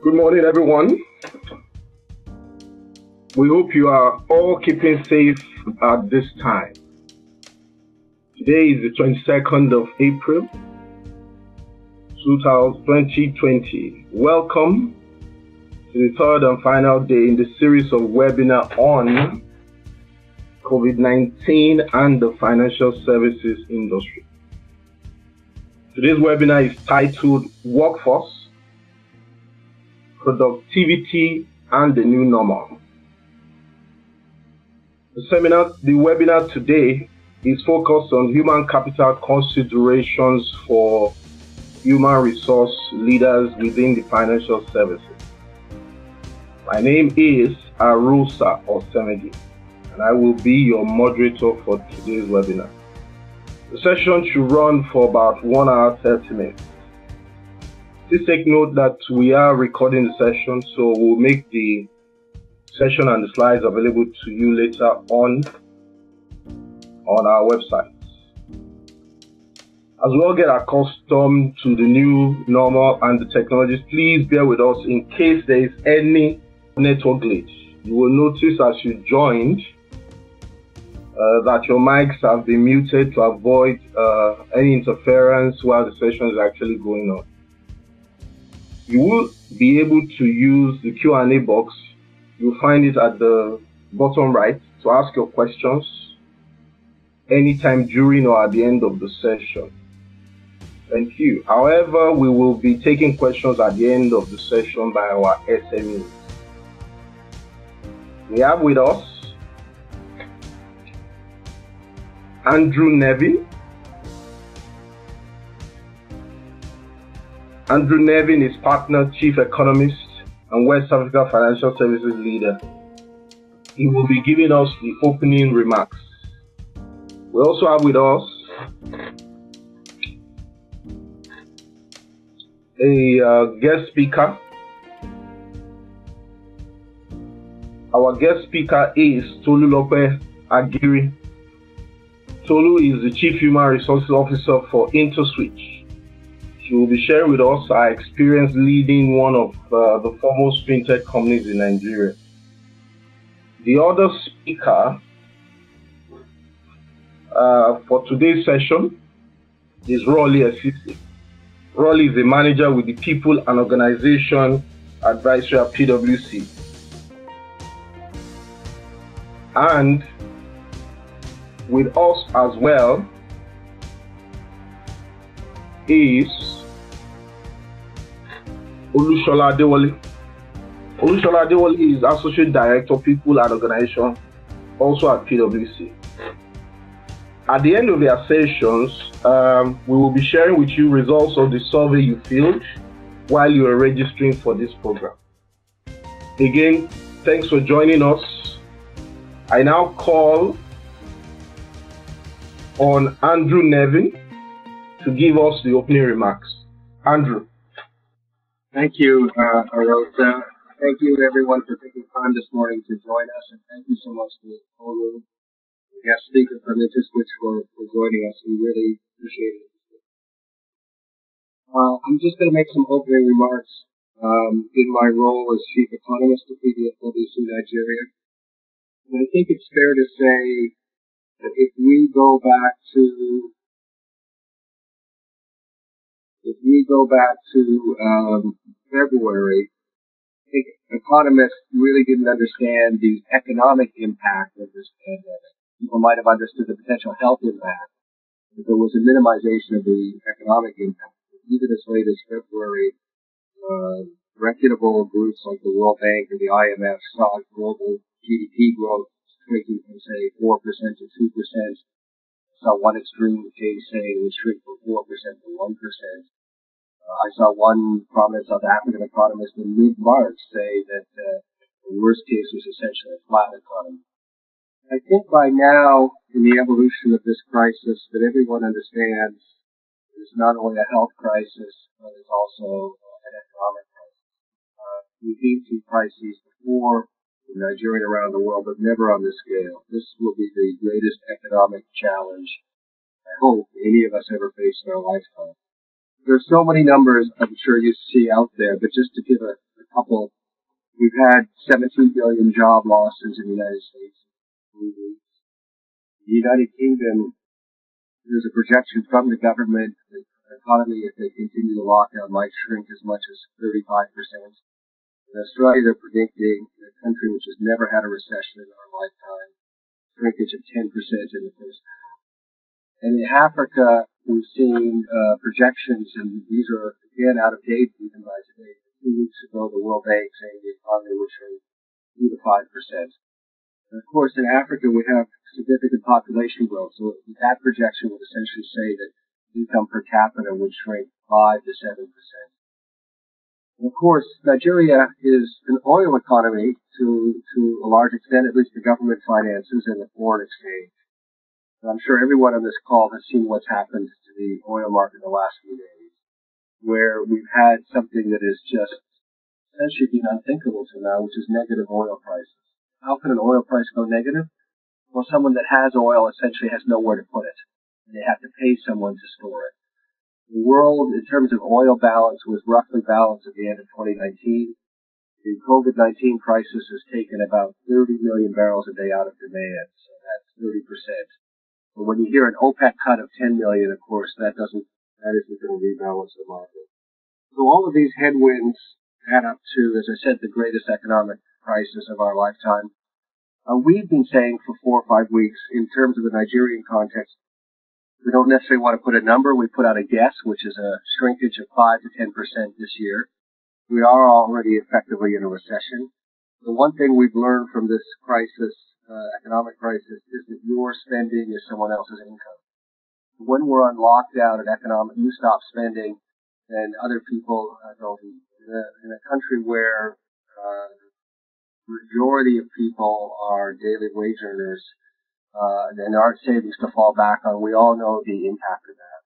Good morning, everyone. We hope you are all keeping safe at this time. Today is the 22nd of April, 2020. Welcome to the third and final day in the series of webinars on COVID-19 and the financial services industry. Today's webinar is titled Workforce, Productivity, and the New Normal. The webinar today is focused on human capital considerations for human resource leaders within the financial services. My name is Arusa Osemedi, and I will be your moderator for today's webinar. The session should run for about 1 hour 30 minutes. Please take note that we are recording the session, so we'll make the session and the slides available to you later on our website. As we all get accustomed to the new normal and the technologies, please bear with us in case there is any network glitch. You will notice as you joined that your mics have been muted to avoid any interference while the session is actually going on. You will be able to use the Q&A box. You'll find it at the bottom right to ask your questions anytime during or at the end of the session. Thank you. However, we will be taking questions at the end of the session by our SMEs. We have with us Andrew Nevin. Andrew Nevin is Partner Chief Economist and West Africa Financial Services Leader. He will be giving us the opening remarks. We also have with us a guest speaker. Our guest speaker is Tolulope Agiri. Tolu is the Chief Human Resources Officer for InterSwitch. She will be sharing with us her experience leading one of the foremost fintech companies in Nigeria. The other speaker for today's session is Rolly Esisi. Rolly is a manager with the People and Organization Advisory at PwC. And with us as well is Olushola Adewale. Olushola Adewale is Associate Director, People and Organization, also at PwC. At the end of their sessions, we will be sharing with you results of the survey you filled while you are registering for this program. Again, thanks for joining us. I now call on Andrew Nevin to give us the opening remarks. Andrew. Thank you, Arosa. Thank you, everyone, for taking time this morning to join us, and thank you so much to Olu, the guest speaker from InterSwitch, for joining us. We really appreciate it. I'm just going to make some opening remarks in my role as Chief Economist at PwC Nigeria. And I think it's fair to say that if we go back to February, I think economists really didn't understand the economic impact of this pandemic. People might have understood the potential health impact, but there was a minimization of the economic impact. Even as late as February, reputable groups like the World Bank or the IMF saw global GDP growth shrinking from, say, 4% to 2%. Saw one extreme case saying it would shrink from 4% to 1%. I saw one prominent South African economist in mid-March say that the worst case was essentially a flat economy. I think by now, in the evolution of this crisis, that everyone understands it's not only a health crisis, but it's also an economic crisis. We've been through crises before in Nigeria and around the world, but never on this scale. This will be the greatest economic challenge, I hope, any of us ever faced in our lifetime. There are so many numbers I'm sure you see out there, but just to give a couple. We've had 17 billion job losses in the United States in 3 weeks. The United Kingdom, there's a projection from the government that the economy, if they continue the lockdown, might shrink as much as 35%. In Australia, they're predicting a country which has never had a recession in our lifetime, shrinkage of 10% in the first half. And in Africa, we've seen projections, and these are, again, out of date even by today. 2 weeks ago, the World Bank saying the economy would shrink 2 to 5%. And of course, in Africa, we have significant population growth, so that projection would essentially say that income per capita would shrink 5 to 7%. And of course, Nigeria is an oil economy to a large extent, at least the government finances and the foreign exchange. And I'm sure everyone on this call has seen what's happened to the oil market in the last few days, where we've had something that is just essentially been unthinkable till now, which is negative oil prices. How can an oil price go negative? Well, someone that has oil essentially has nowhere to put it, and they have to pay someone to store it. The world, in terms of oil balance, was roughly balanced at the end of 2019. The COVID-19 crisis has taken about 30 million barrels a day out of demand, so that's 30%. But when you hear an OPEC cut of 10 million, of course, that isn't going to rebalance the market. So all of these headwinds add up to, as I said, the greatest economic crisis of our lifetime. We've been saying for 4 or 5 weeks, in terms of the Nigerian context, we don't necessarily want to put a number. We put out a guess, which is a shrinkage of 5 to 10% this year. We are already effectively in a recession. The one thing we've learned from this crisis, economic crisis, is that your spending is someone else's income. When we're on lockdown and you stop spending, then other people don't eat. In a country where the majority of people are daily wage earners, and aren't savings to fall back on, we all know the impact of that.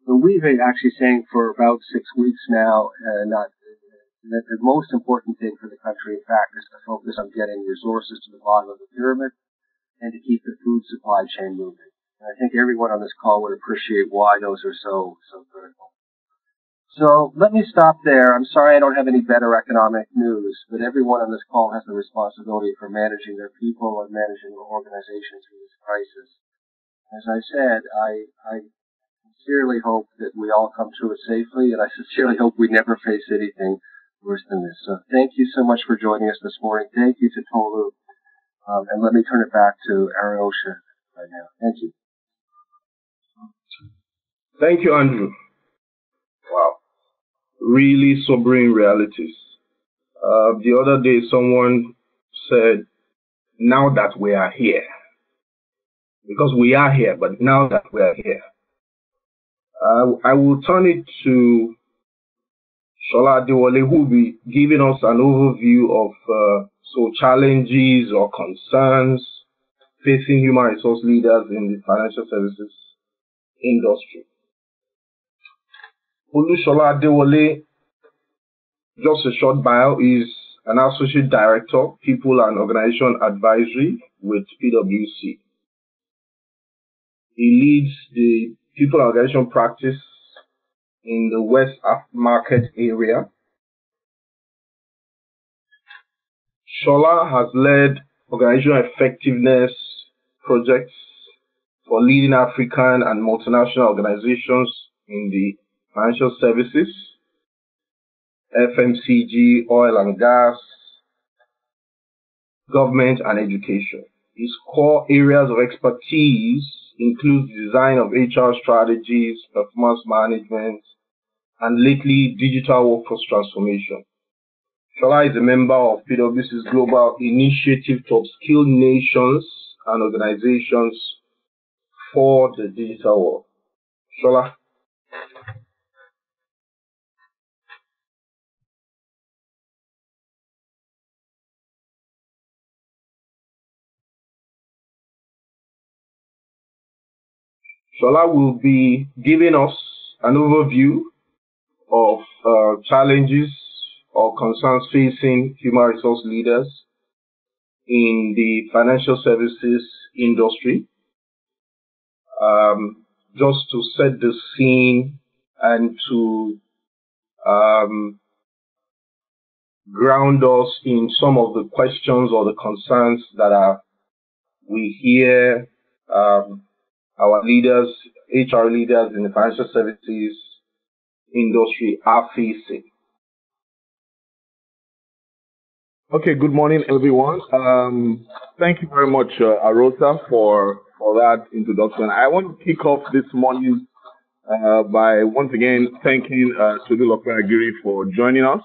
So we've been actually saying for about 6 weeks now, that the most important thing for the country, in fact, is to focus on getting resources to the bottom of the pyramid and to keep the food supply chain moving. And I think everyone on this call would appreciate why those are so critical. So let me stop there. I'm sorry I don't have any better economic news, but everyone on this call has the responsibility for managing their people and managing their organizations through this crisis. As I said, I sincerely hope that we all come through it safely, and I sincerely hope we never face anything worse than this. So thank you so much for joining us this morning. Thank you to Tolu. And let me turn it back to Ariosha right now. Thank you. Thank you, Andrew. Wow. Really sobering realities. The other day, someone said, now that we are here, because we are here, but now that we are here, I will turn it to Shola Adewale, who will be giving us an overview of challenges or concerns facing human resource leaders in the financial services industry. Shola Adewale, just a short bio, is an Associate Director, People and Organization Advisory with PwC. He leads the People and Organization practice in the West Market area. Shola has led organizational effectiveness projects for leading African and multinational organizations in the financial services, FMCG, oil and gas, government, and education. His core areas of expertise include design of HR strategies, performance management, and lately digital workforce transformation. Shola is a member of PwC's global initiative to upskill nations and organizations for the digital world. Shola. Shola will be giving us an overview of challenges or concerns facing human resource leaders in the financial services industry. Just to set the scene and to ground us in some of the questions or the concerns that we hear our leaders, HR leaders in the financial services industry are facing. Okay, good morning, everyone. Thank you very much, Arosa, for that introduction. I want to kick off this morning by once again thanking Tudul Operagiri for joining us.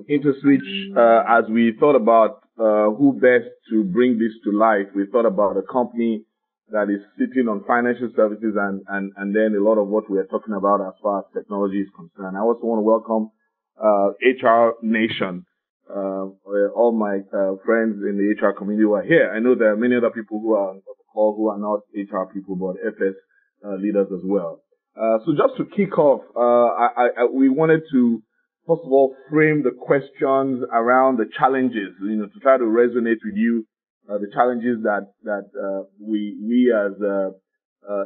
Into which, as we thought about who best to bring this to life, we thought about a company that is sitting on financial services and then a lot of what we are talking about as far as technology is concerned. I also want to welcome HR Nation. All my friends in the HR community who are here. I know there are many other people who are on the call who are not HR people, but FS leaders as well. So just to kick off, we wanted to, first of all, frame the questions around the challenges, to try to resonate with you, the challenges that we as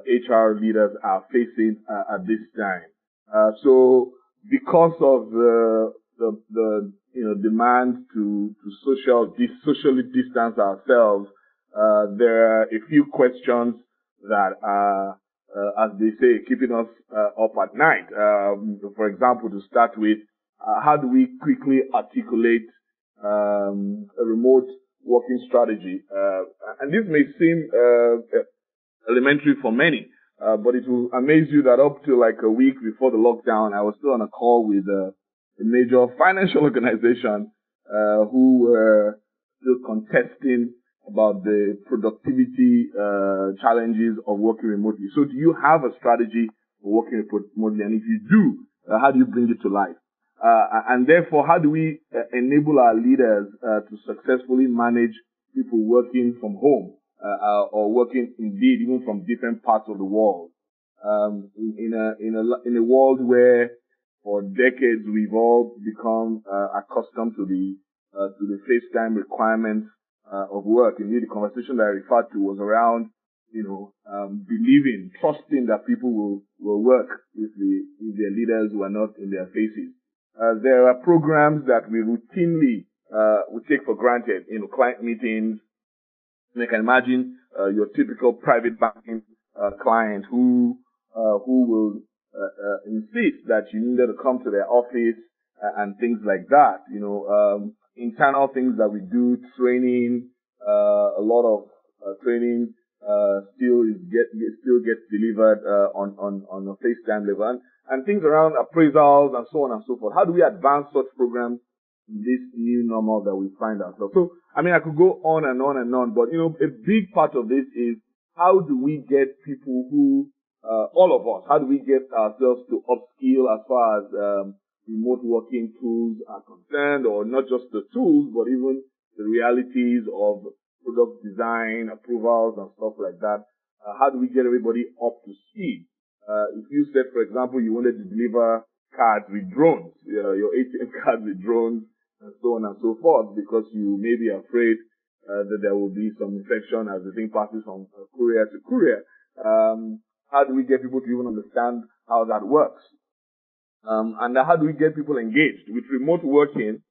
HR leaders are facing at this time. So because of the demand to socially distance ourselves, there are a few questions that are, as they say, keeping us up at night. For example, to start with, how do we quickly articulate a remote working strategy? And this may seem elementary for many, but it will amaze you that up to like a week before the lockdown, I was still on a call with a major financial organization who were still contesting about the productivity challenges of working remotely. So do you have a strategy for working remotely? And if you do, how do you bring it to life? And therefore, how do we enable our leaders to successfully manage people working from home or working indeed even from different parts of the world? In a world where for decades we've all become accustomed to the FaceTime requirements of work. Indeed, the conversation that I referred to was around believing, trusting that people will work with their leaders who are not in their faces. There are programs that we routinely we take for granted, client meetings. You can imagine your typical private banking client who will insist that you needed to come to their office and things like that. Internal things that we do, training, a lot of training still gets delivered on a FaceTime level, and things around appraisals and so on and so forth. How do we advance such programs in this new normal that we find ourselves? So, I could go on and on and on, but a big part of this is how do we get people who all of us, how do we get ourselves to upskill as far as remote working tools are concerned, or not just the tools, but even the realities of product design, approvals, and stuff like that? How do we get everybody up to speed? If you said, for example, you wanted to deliver cards with drones, your ATM cards with drones, and so on and so forth, because you may be afraid that there will be some infection as the thing passes from courier to courier. How do we get people to even understand how that works? And how do we get people engaged? With remote working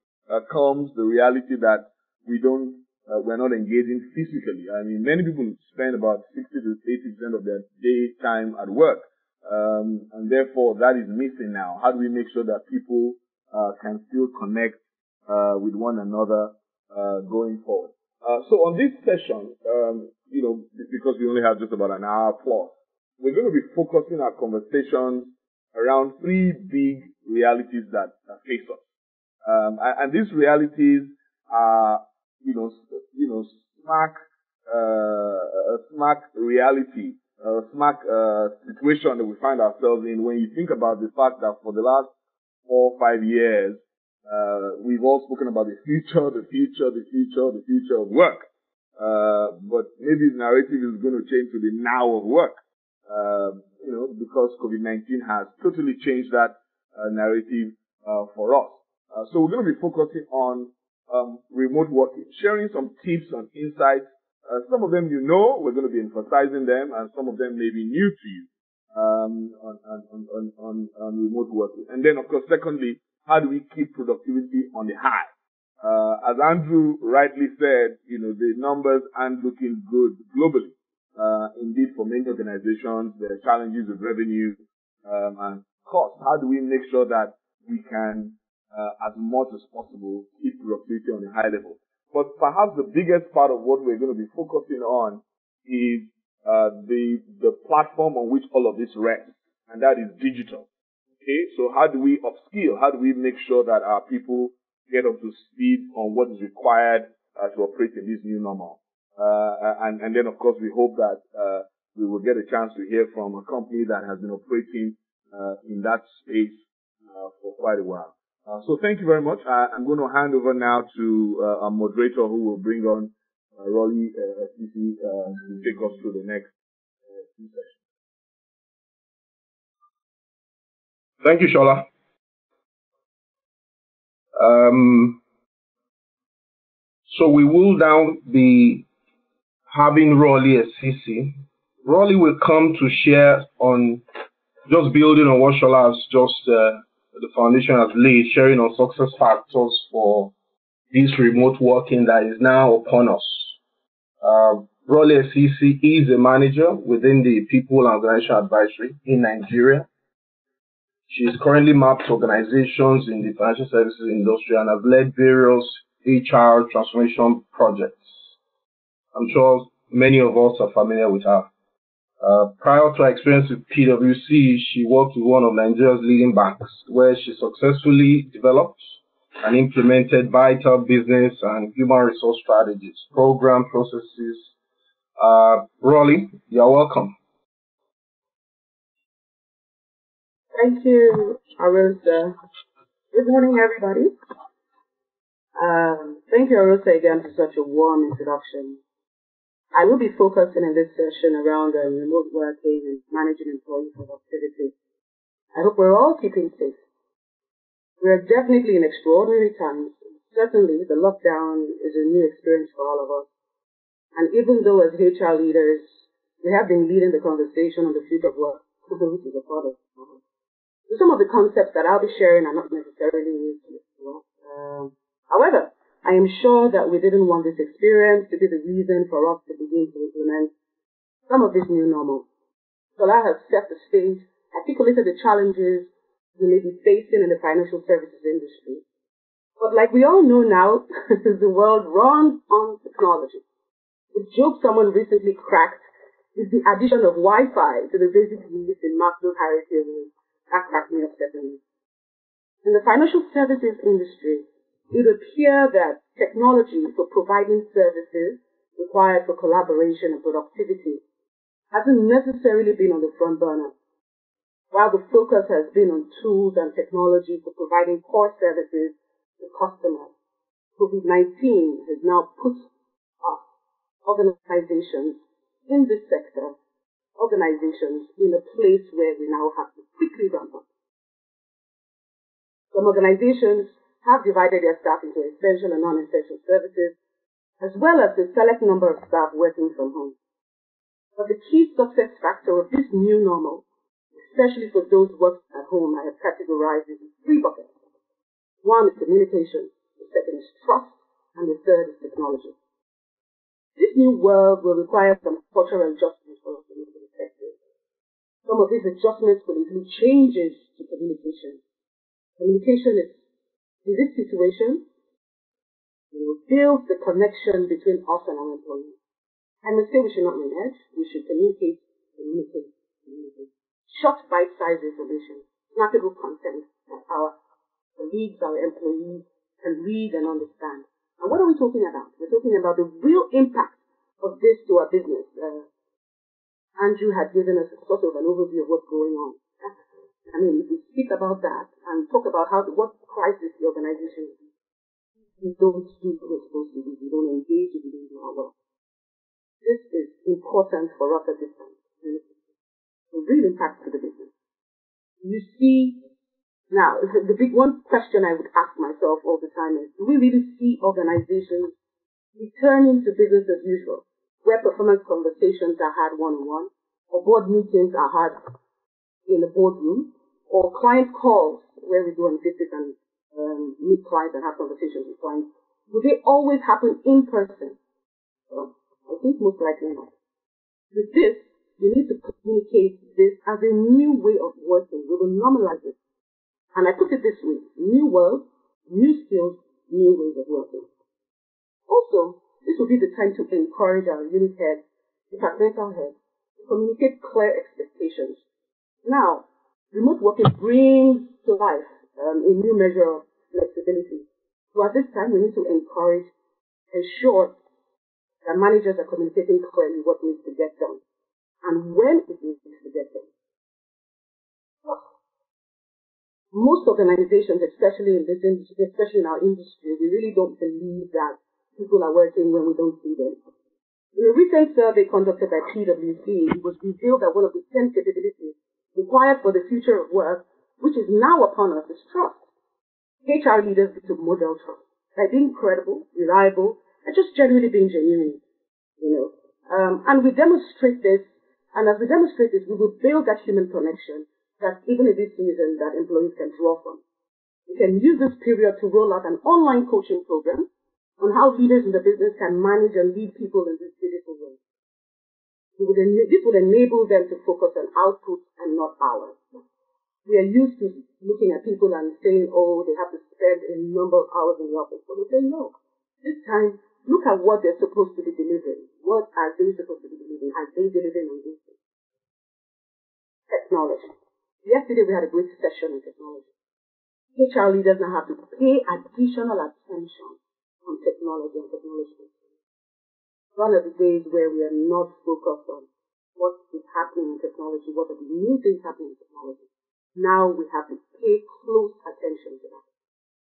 comes the reality that we're not engaging physically. Many people spend about 60 to 80% of their day time at work. And therefore that is missing now. How do we make sure that people can still connect with one another going forward? So on this session, because we only have just about an hour plus, we're going to be focusing our conversations around three big realities that face us. And these realities are, smack reality, smack situation that we find ourselves in when you think about the fact that for the last 4 or 5 years, we've all spoken about the future of work. But maybe the narrative is going to change to the now of work. Because COVID-19 has totally changed that narrative for us. So we're going to be focusing on remote working, sharing some tips and insights. Some of them we're going to be emphasizing them, and some of them may be new to you. on remote working. And then, of course, secondly, how do we keep productivity on the high? As Andrew rightly said, the numbers aren't looking good globally. Indeed, for many organizations, there are challenges with revenue and cost. How do we make sure that we can, as much as possible, keep productivity on a high level? But perhaps the biggest part of what we're going to be focusing on is the platform on which all of this rests, and that is digital. Okay, so how do we upskill? How do we make sure that our people get up to speed on what is required to operate in this new normal? And then, of course, we hope that we will get a chance to hear from a company that has been operating in that space for quite a while. So thank you very much. I'm going to hand over now to our moderator who will bring on Rolly CC to take us through the next two sessions. Thank you, Shola. So we will now be having Rolly as CC. Rolly will come to share on just building on what Shola has just the foundation has laid, sharing on success factors for this remote working that is now upon us. Rolly as CC is a manager within the People and Organization Advisory in Nigeria. She is currently mapped to organizations in the financial services industry and has led various HR transformation projects. I'm sure many of us are familiar with her. Prior to her experience with PwC, she worked with one of Nigeria's leading banks, where she successfully developed and implemented vital business and human resource strategies, program processes. Rolly, you're welcome. Thank you, Arosa. Good morning, everybody. Thank you, Arosa, again for such a warm introduction. I will be focusing in this session around remote working and managing employee productivity. I hope we're all keeping safe. We're definitely in extraordinary times. Certainly, the lockdown is a new experience for all of us. And even though as HR leaders, we have been leading the conversation on the future of work, which is a part of some of the concepts that I'll be sharing are not necessarily new to you. However, I am sure that we didn't want this experience to be the reason for us to begin to implement some of this new normal. So I have set the stage, articulated the challenges we may be facing in the financial services industry. But like we all know now, the world runs on technology. The joke someone recently cracked is the addition of Wi-Fi to the basic needs in Maslow's hierarchy of needs. That cracked me up certainly. In the financial services industry, it would appear that technology for providing services required for collaboration and productivity hasn't necessarily been on the front burner. While the focus has been on tools and technology for providing core services to customers, COVID-19 has now put us, organizations in this sector, organizations in a place where we now have to quickly ramp up. Some organizations have divided their staff into essential and non-essential services, as well as the select number of staff working from home. But the key success factor of this new normal, especially for those working at home, I have categorized into three buckets. One is communication, the second is trust, and the third is technology. This new world will require some cultural adjustments for us to be effective. Some of these adjustments will include changes to communication. Communication is, in this situation, it will build the connection between us and our employees. I must say we should not renege. We should communicate. Short, bite-sized information, snackable content that our colleagues, our employees can read and understand. And what are we talking about? We're talking about the real impact of this to our business. Andrew had given us a sort of an overview of what's going on. I mean, if we speak about that and talk about what crisis the organization is in, we don't do what we're supposed to do. We don't engage if we don't do our work. This is important for us at this time. A real impact to the business. You see, now, the big one question I would ask myself all the time is, do we really see organizations returning to business as usual, where performance conversations are had one-on-one, or board meetings are had in the boardroom, or client calls where we go and visit and meet clients and have conversations with clients, will they always happen in person? Well, I think most likely not. With this, we need to communicate this as a new way of working. We will normalize it. And I put it this way: new world, new skills, new ways of working. Also, this will be the time to encourage our unit heads, departmental heads, to communicate clear expectations. Now, remote working brings to life a new measure of flexibility. So at this time, we need to ensure that managers are communicating clearly what needs to get done and when it needs to get done. Most organizations, especially in this industry, especially in our industry, we really don't believe that people are working when we don't see them. In a recent survey conducted by PwC, it was revealed that one of the 10 capabilities required for the future of work, which is now upon us, is trust. HR leaders need to model trust by being credible, reliable, and just genuinely being genuine. And we demonstrate this, and as we demonstrate this, we will build that human connection that even in this season that employees can draw from. We can use this period to roll out an online coaching program on how leaders in the business can manage and lead people in this digital world. This will enable them to focus on output and not hours. We are used to looking at people and saying, oh, they have to spend a number of hours in the office. But we say, no. This time, look at what they're supposed to be delivering. What are they supposed to be delivering? Are they delivering on this? Technology. Yesterday, we had a great session on technology. HR leaders now have to pay additional attention on technology and technology. One of the days where we are not focused on what is happening in technology, what are the new things happening in technology. Now we have to pay close attention to that.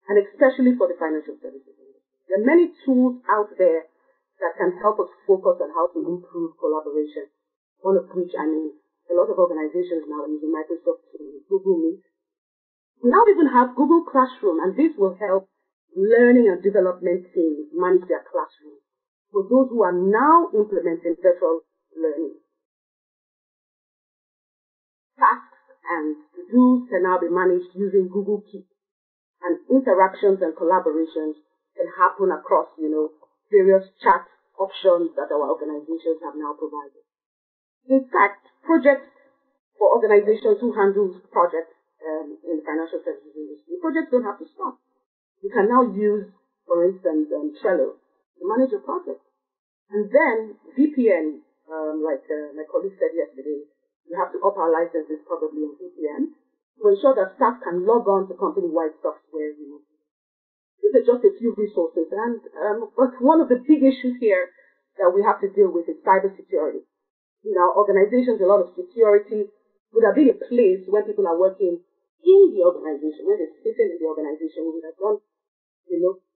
And especially for the financial services industry. There are many tools out there that can help us focus on how to improve collaboration. One of which, a lot of organizations now are using Microsoft Teams, Google Meet. We now even have Google Classroom, and this will help learning and development teams manage their classroom for those who are now implementing virtual learning. Tasks and to-dos can now be managed using Google Keep, and interactions and collaborations can happen across, various chat options that our organizations have now provided. In fact, projects for organizations who handle projects in the financial services industry, projects don't have to stop. You can now use, for instance, Trello to manage a project. And then VPN, like my colleague said yesterday, you have to up our licenses probably on VPN to ensure that staff can log on to company-wide software remotely. These are just a few resources, but one of the big issues here that we have to deal with is cybersecurity. In our organizations, a lot of security would have been a place when people are working in the organization, when they're sitting in the organization, we would have done,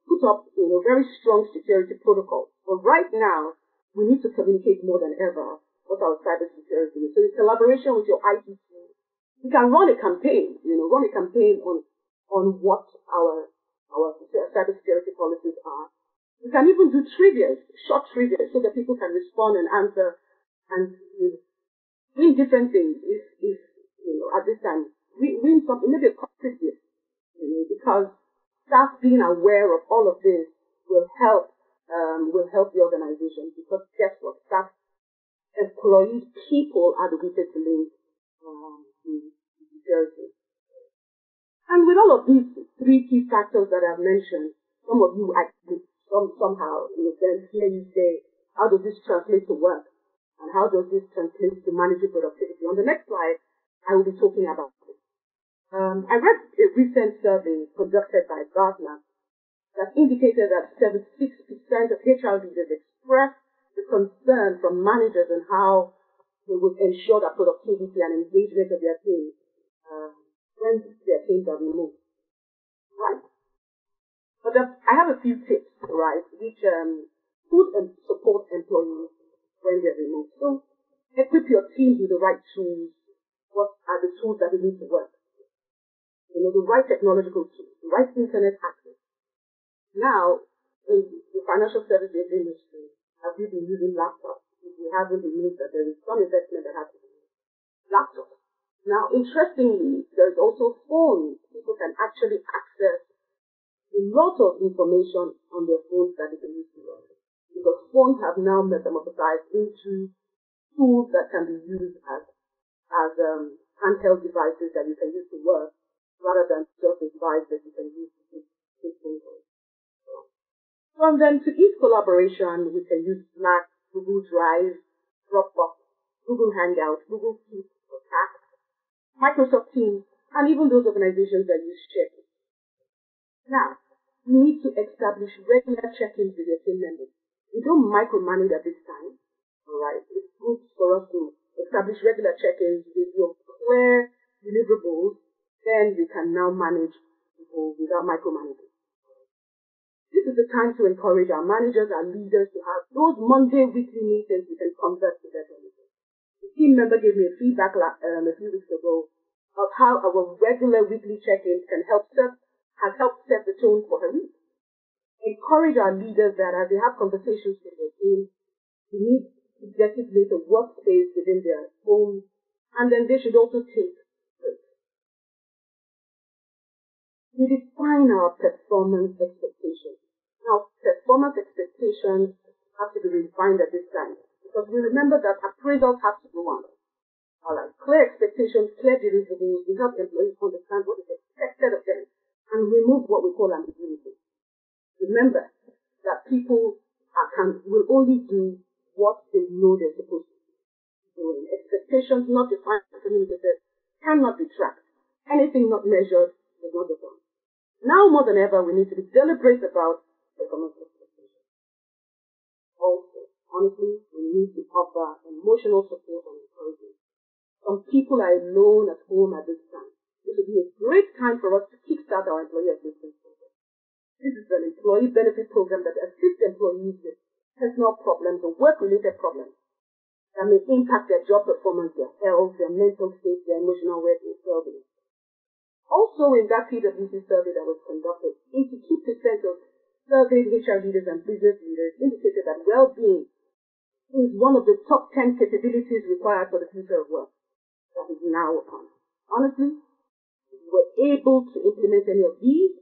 put up, very strong security protocols. But right now, we need to communicate more than ever what our cybersecurity is. So in collaboration with your IT team, we can run a campaign, on what our cybersecurity policies are. We can even do trivia, short trivia, so that people can respond and answer and win different things. If at this time, win something, maybe a corporate gift, because staff being aware of all of this will help the organization, because guess what? Staff, employees, people are the weakest link in security. And with all of these three key factors that I've mentioned, some of you actually somehow in a sense hear you say, how does this translate to work? And how does this translate to managing productivity? On the next slide, I will be talking about this. I read a recent survey conducted by Gartner that indicated that 76% of HR leaders expressed the concern from managers on how they would ensure that productivity and engagement of their teams when their teams are remote. Right. But I have a few tips, right, which could support employees when they're remote. So equip your teams with the right tools. What are the tools that they need to work? The right technological tools, the right internet access. Now, in the financial services industry, have you been using laptops? If you haven't, it means that there is some investment that has to be made. Laptops. Now, interestingly, there's also phones. People can actually access a lot of information on their phones that they can use to work. Because phones have now metamorphosized into tools that can be used as handheld devices that you can use to work, rather than just a device that you can use to take phone calls. From then to each collaboration, we can use Slack, Google Drive, Dropbox, Google Hangouts, Google Keep for tasks, Microsoft Teams, and even those organizations that use SharePoint. Now, you need to establish regular check-ins with your team members. We don't micromanage at this time, alright? It's good for us to establish regular check-ins with your clear deliverables, then we can now manage people without micromanaging. This is the time to encourage our managers, our leaders to have those Monday weekly meetings we can converse together. The team member gave me a feedback a few weeks ago of how our regular weekly check-ins has helped set the tone for her week. Encourage our leaders that as they have conversations with their team, they need to designate a workspace within their homes, and then they should also take breaks. We define our performance expectations. Now, performance expectations have to be refined at this time, because we remember that appraisals have to go on. Alright, clear expectations, clear deliverables, we help employees understand what is expected of them and remove what we call ambiguity. Remember that people will only do what they know they're supposed to be doing. Expectations not defined and communicated cannot be tracked. Anything not measured is not done. Now more than ever, we need to be deliberate about performance expectations. Also, honestly, we need to offer emotional support and encouragement. Some people are alone at home at this time. This would be a great time for us to kickstart our employee assistance program. This is an employee benefit program that assists employees with personal problems or work-related problems that may impact their job performance, their health, their mental state, their emotional well-being. Also, in that PwC survey that was conducted, 82% of surveyed HR leaders and business leaders indicated that well-being is one of the top 10 capabilities required for the future of work that is now upon. Honestly, if we're able to implement any of these,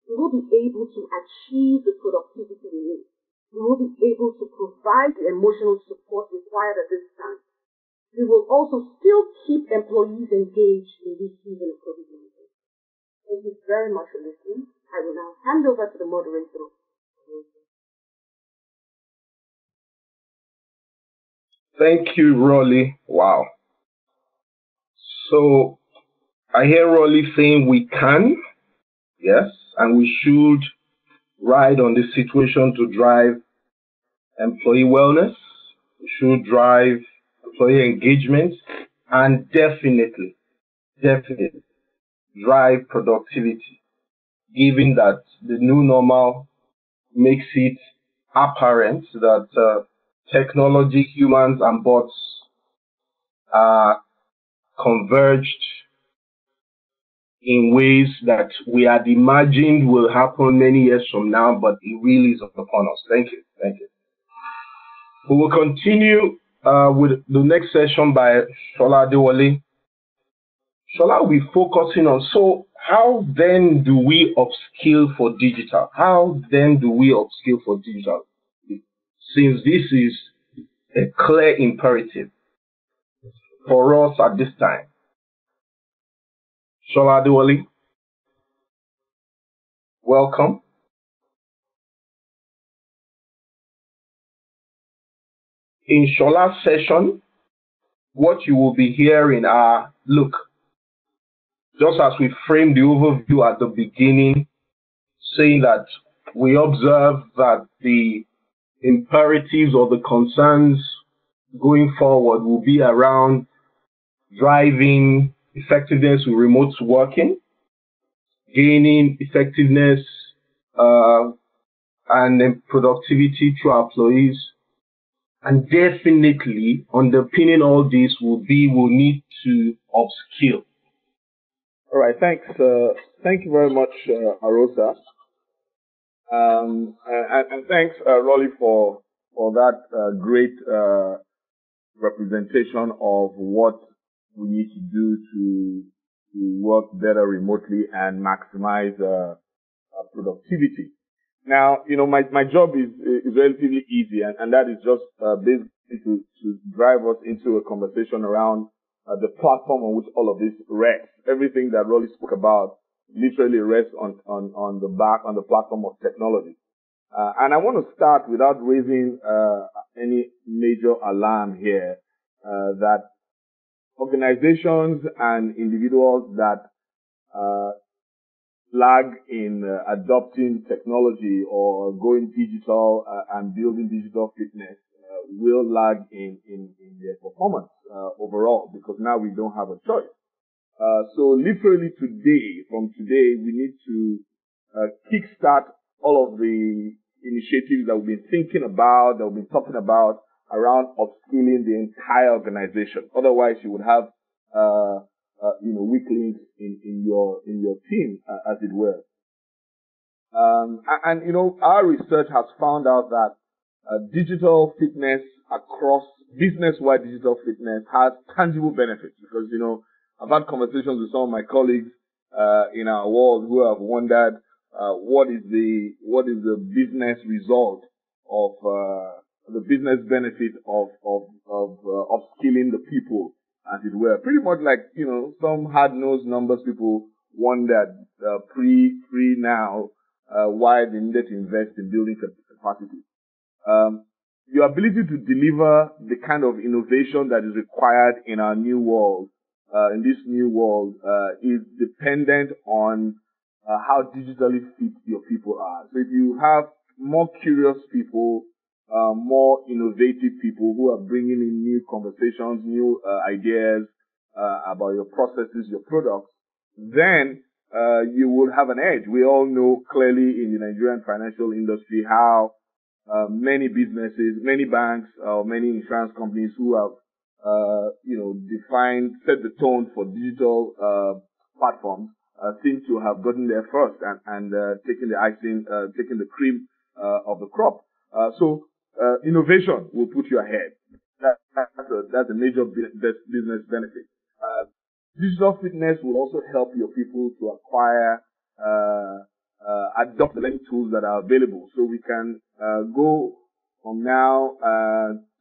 we will be able to achieve the productivity we need. We will be able to provide the emotional support required at this time. We will also still keep employees engaged in this season of COVID-19. Thank you very much for listening. I will now hand over to the moderator. Thank you, Rolly. Wow. So I hear Rolly saying we can, yes, and we should ride on this situation to drive employee wellness, we should drive employee engagement, and definitely drive productivity, given that the new normal makes it apparent that technology, humans, and bots are converged in ways that we had imagined will happen many years from now, but it really is upon us. Thank you. We will continue with the next session by Shola Adewale. Shola will be focusing on, so how then do we upskill for digital? Since this is a clear imperative for us at this time. Shola Adewale, welcome. In Shola's session, what you will be hearing are, look, just as we framed the overview at the beginning, saying that we observe that the imperatives or the concerns going forward will be around driving effectiveness with remote working, gaining effectiveness and productivity through our employees. And definitely underpinning all this will be we'll need to upskill. All right, thanks. Thank you very much, Arosa. And thanks, Rolly, for that great representation of what we need to do to work better remotely and maximize productivity. Now, my job is relatively easy, and that is just basically to drive us into a conversation around the platform on which all of this rests. Everything that Rolly spoke about literally rests on the platform of technology. And I want to start without raising any major alarm here that organizations and individuals that lag in adopting technology or going digital and building digital fitness will lag in their performance overall, because now we don't have a choice. So literally from today, we need to kickstart all of the initiatives that we've been thinking about, that we've been talking about around upskilling the entire organization. Otherwise, you would have weak links in your team, as it were. Our research has found out that digital fitness across business-wide digital fitness has tangible benefits, because I've had conversations with some of my colleagues in our world who have wondered what is the business result of the business benefit of upskilling the people, as it were. Pretty much like some hard-nosed numbers people wondered pre now why they needed to invest in building capacity. Your ability to deliver the kind of innovation that is required in our new world, in this new world, is dependent on how digitally fit your people are. So if you have more curious people, more innovative people who are bringing in new conversations, new ideas about your processes, your products, then you will have an edge. We all know clearly in the Nigerian financial industry how many businesses, many banks, many insurance companies who have set the tone for digital platforms seem to have gotten there first and taken the cream of the crop. So innovation will put you ahead. That's a major business benefit. Digital fitness will also help your people to acquire, adopt the learning tools that are available. So we can go from now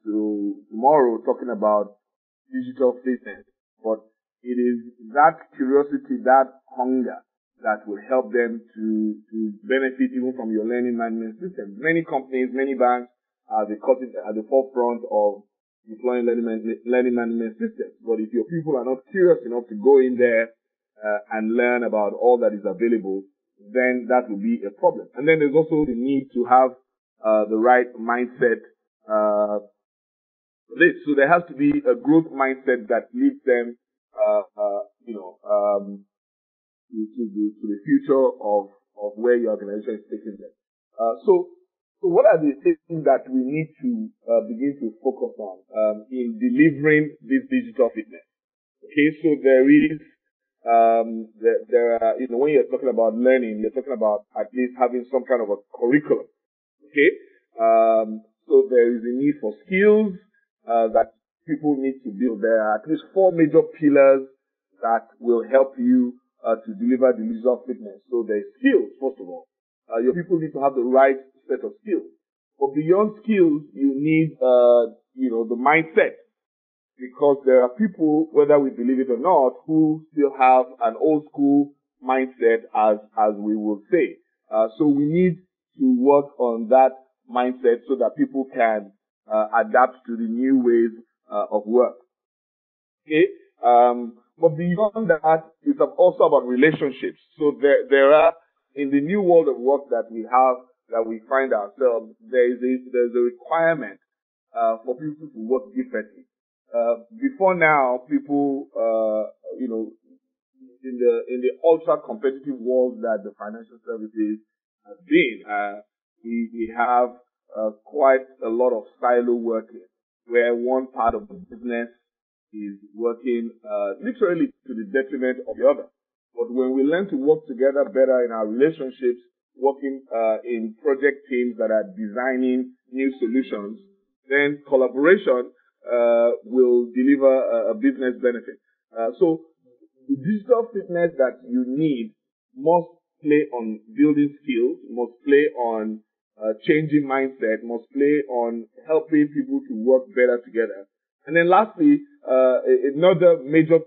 to tomorrow talking about digital fitness, but it is that curiosity, that hunger that will help them to benefit even from your learning management system. Many companies, many banks are at the forefront of deploying learning management systems. But if your people are not curious enough to go in there and learn about all that is available, then that will be a problem. And then there's also the need to have the right mindset for this. So there has to be a growth mindset that leads them to the future of where your organization is taking them. So what are the things that we need to begin to focus on in delivering this digital fitness? Okay, so there is there are, when you're talking about learning, you're talking about at least having some kind of a curriculum. Okay, so there is a need for skills that people need to build. There are at least 4 major pillars that will help you to deliver the digital fitness. So there's skills, first of all. Your people need to have the right set of skills. But beyond skills, you need, the mindset. Because there are people, whether we believe it or not, who still have an old school mindset, as we will say. So we need to work on that mindset so that people can adapt to the new ways of work. Okay? But beyond that, it's also about relationships. So there are, in the new world of work that we have, that we find ourselves, there's a requirement for people to work differently. Before now, people, in the ultra competitive world that the financial services have been, we have quite a lot of silo working, where one part of the business is working literally to the detriment of the other. But when we learn to work together better in our relationships, working in project teams that are designing new solutions, then collaboration will deliver a business benefit. So the digital fitness that you need must play on building skills, must play on changing mindset, must play on helping people to work better together. And then lastly, another major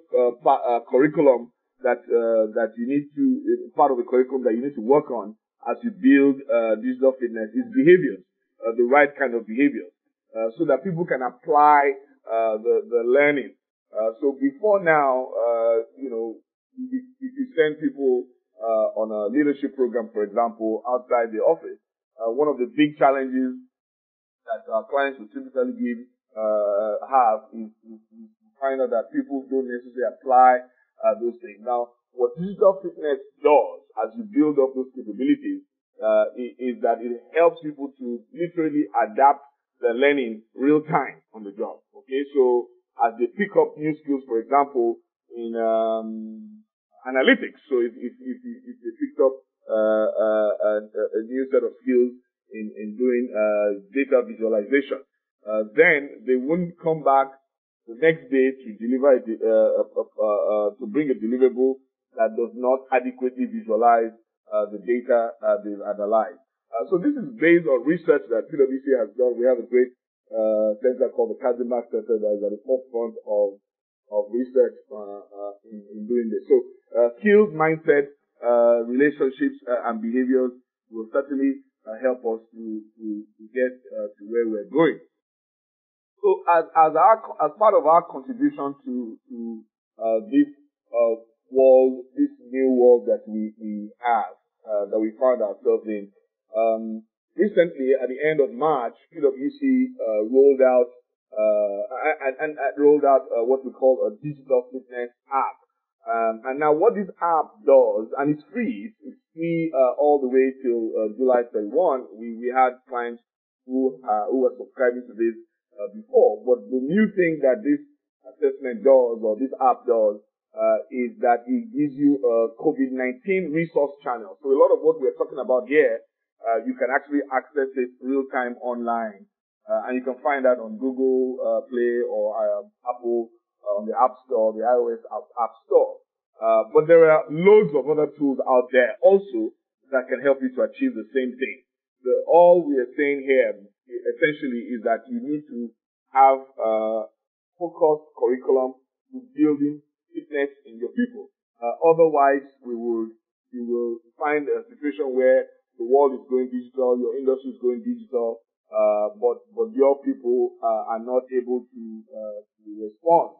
curriculum that you need to, part of the curriculum that you need to work on as you build digital fitness is behaviors, the right kind of behaviors, so that people can apply the learning. So before now, if you send people on a leadership program, for example, outside the office, one of the big challenges that our clients will typically have is to find out that people don't necessarily apply those things. Now, what digital fitness does as you build up those capabilities is that it helps people to literally adapt the learning real time on the job. Okay, so as they pick up new skills, for example, in analytics, so if they picked up a new set of skills in doing data visualization, then they wouldn't come back the next day to deliver to bring a deliverable that does not adequately visualize the data they've analyzed. So this is based on research that PwC has done. We have a great center called the Kazimak Center that is at the forefront of research in doing this. So skills, mindset, relationships, and behaviors will certainly help us to get to where we're going. So as part of our contribution to this world, this new world that we have, that we found ourselves in, recently at the end of March, PwC rolled out what we call a digital fitness app. And now what this app does, and it's free all the way till July 31. We had clients who were subscribing to this before, but the new thing that this assessment does, or this app does, is that it gives you a COVID-19 resource channel. So a lot of what we're talking about here, you can actually access it real time online, and you can find that on Google Play or Apple on the App Store, the iOS App Store. But there are loads of other tools out there also that can help you to achieve the same thing. All we are saying here essentially is that you need to have a focused curriculum to building fitness in your people. Otherwise, you will find a situation where the world is going digital, your industry is going digital, but your people are not able to respond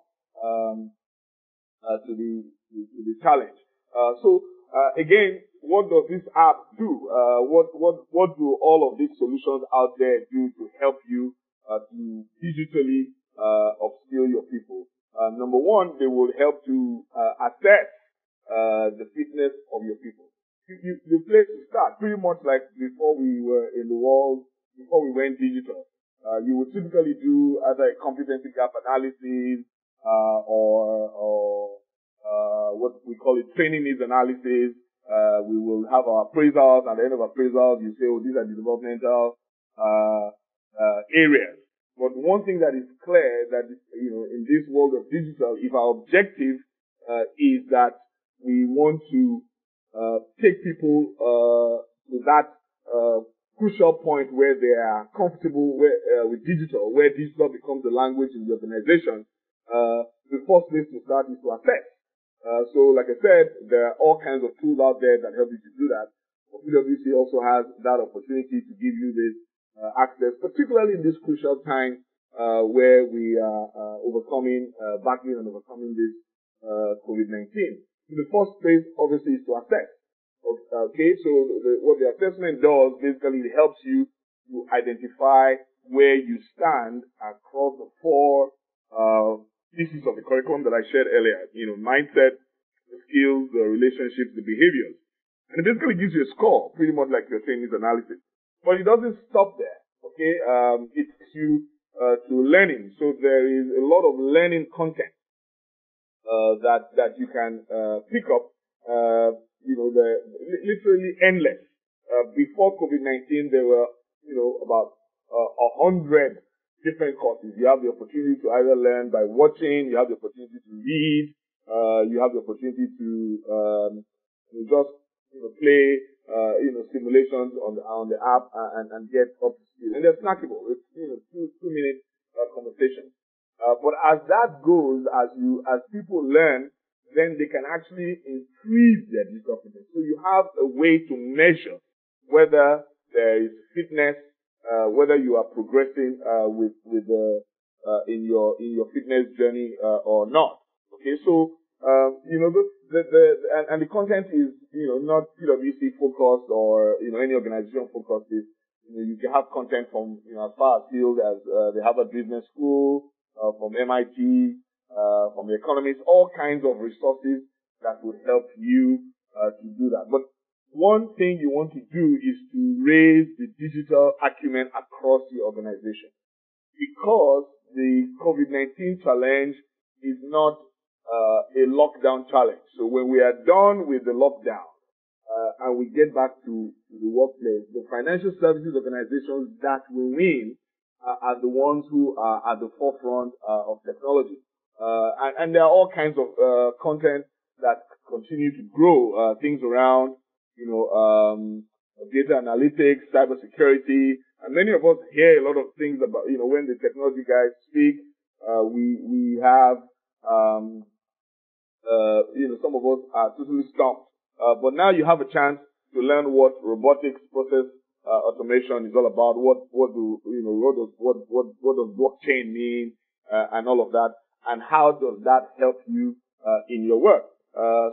to the challenge. So again, what does this app do? What do all of these solutions out there do to help you to digitally upskill your people? Number one, they will help to assess the fitness of your people. The place to start, pretty much like before we were in the world, before we went digital. You would typically do either a competency gap analysis or what we call it training needs analysis. We will have our appraisals. At the end of appraisals, you say, oh, these are the developmental areas. But one thing that is clear that, in this world of digital, if our objective is that we want to take people to that crucial point where they are comfortable with digital, where digital becomes the language in the organization, the first place to start is to assess. So like I said, there are all kinds of tools out there that help you to do that. But PwC also has that opportunity to give you this access, particularly in this crucial time where we are battling and overcoming this COVID-19. So the first place, obviously, is to assess. Okay, so what the assessment does, basically, it helps you to identify where you stand across the four pieces of the curriculum that I shared earlier. Mindset, the skills, the relationships, the behaviors. And it basically gives you a score, pretty much like your training analysis. But it doesn't stop there, okay? It takes you to learning. So there is a lot of learning content that you can pick up. They're literally endless. Before COVID-19, there were, about 100 different courses. You have the opportunity to either learn by watching, you have the opportunity to read, You have the opportunity to just play simulations on the app and get up to speed. And they're snackable. It's 2-minute conversations. But as that goes, as people learn, then they can actually increase their digital fitness. So you have a way to measure whether there is fitness, whether you are progressing in your fitness journey or not. Okay, so the content is not PwC focused or any organization focused. You can have content from as far afield as the Harvard Business School, from MIT, from the Economist, all kinds of resources that would help you to do that. But one thing you want to do is to raise the digital acumen across the organization, because the COVID-19 challenge is not a lockdown challenge. So when we are done with the lockdown and we get back to the workplace, the financial services organizations that will win are the ones who are at the forefront of technology. And there are all kinds of content that continue to grow, things around data analytics, cybersecurity, and many of us hear a lot of things about when the technology guys speak. We have some of us are totally stumped. But now you have a chance to learn what robotics, process automation is all about. What does blockchain mean, and all of that, and how does that help you in your work?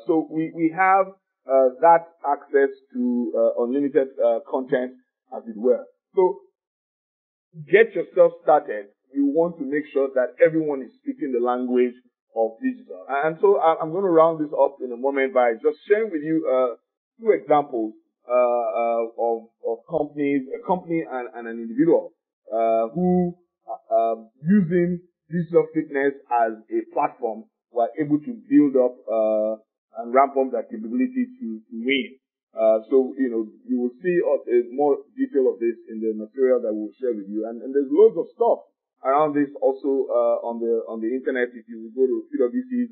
So we have that access to unlimited content, as it were. So get yourself started. You want to make sure that everyone is speaking the language of digital. And so I'm going to round this up in a moment by just sharing with you two examples of companies, a company and an individual who, using digital fitness as a platform, were able to build up and ramp up their capability to win. So you will see more detail of this in the material that we'll share with you. And there's loads of stuff around this also on the internet. If you go to PwC's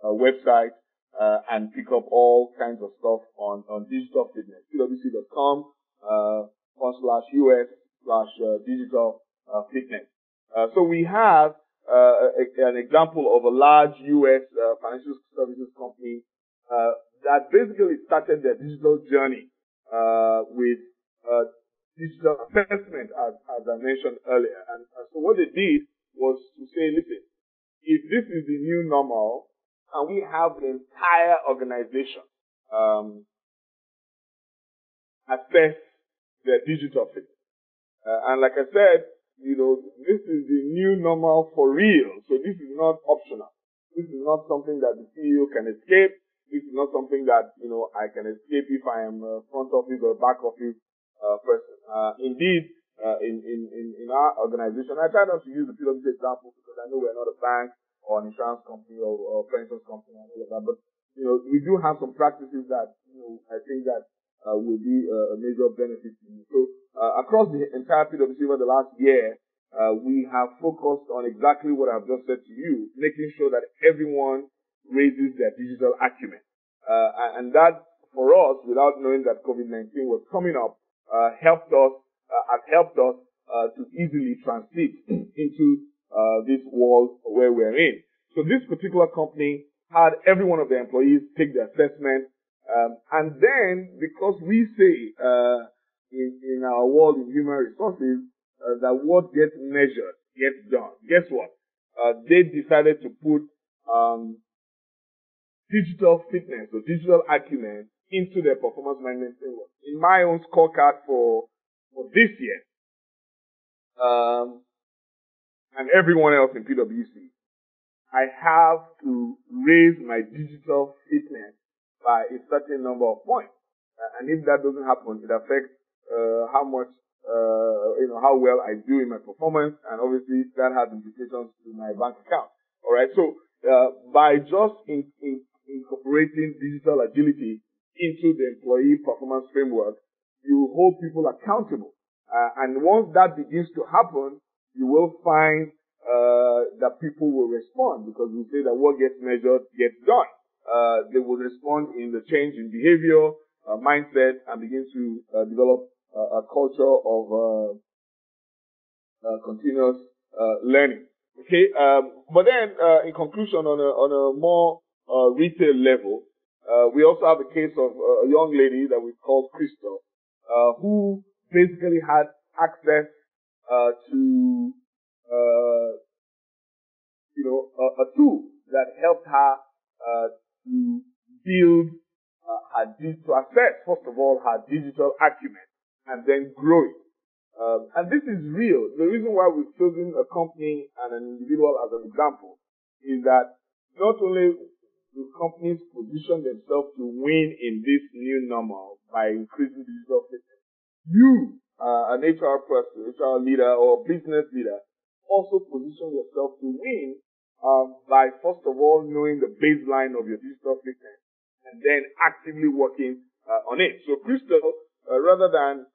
website and pick up all kinds of stuff on digital fitness, pwc.com/US/digital fitness. So we have an example of a large US financial services company that basically started their digital journey with digital assessment, as I mentioned earlier. And so what they did was to say, listen, if this is the new normal, can we have the entire organization assess their digital fitness? And like I said, this is the new normal for real. So this is not optional. This is not something that the CEO can escape. This is not something that, I can escape if I am a front office or back office person. Indeed, in our organization, I try not to use the PwC example because I know we're not a bank or an insurance company or pensions company and all of that. But, we do have some practices that, I think that will be a major benefit to you. So, across the entire PwC over the last year, we have focused on exactly what I've just said to you, making sure that everyone raises their digital acumen. And that, for us, without knowing that COVID-19 was coming up, has helped us to easily transit into this world where we're in. So this particular company had every one of their employees take the assessment, and then because we say in our world in human resources that what gets measured gets done. Guess what? They decided to put digital fitness or digital acumen into their performance management framework. In my own scorecard for this year, and everyone else in PwC, I have to raise my digital fitness by a certain number of points. And if that doesn't happen, it affects how much, how well I do in my performance, and obviously that has implications to my bank account. All right. So by just incorporating digital agility into the employee performance framework, you hold people accountable. And once that begins to happen, you will find that people will respond, because we say that what gets measured gets done. They will respond in the change in behavior, mindset, and begin to develop a culture of continuous learning. Okay, but then in conclusion, on a more retail level, we also have a case of a young lady that we called Crystal, who basically had access to a tool that helped her to build her to assess, first of all, her digital acumen, and then grow it. And this is real. The reason why we've chosen a company and an individual as an example is that not only do companies position themselves to win in this new normal by increasing digital fitness, you, an HR person, HR leader, or business leader, also position yourself to win by, first of all, knowing the baseline of your digital fitness and then actively working on it. So Crystal, rather than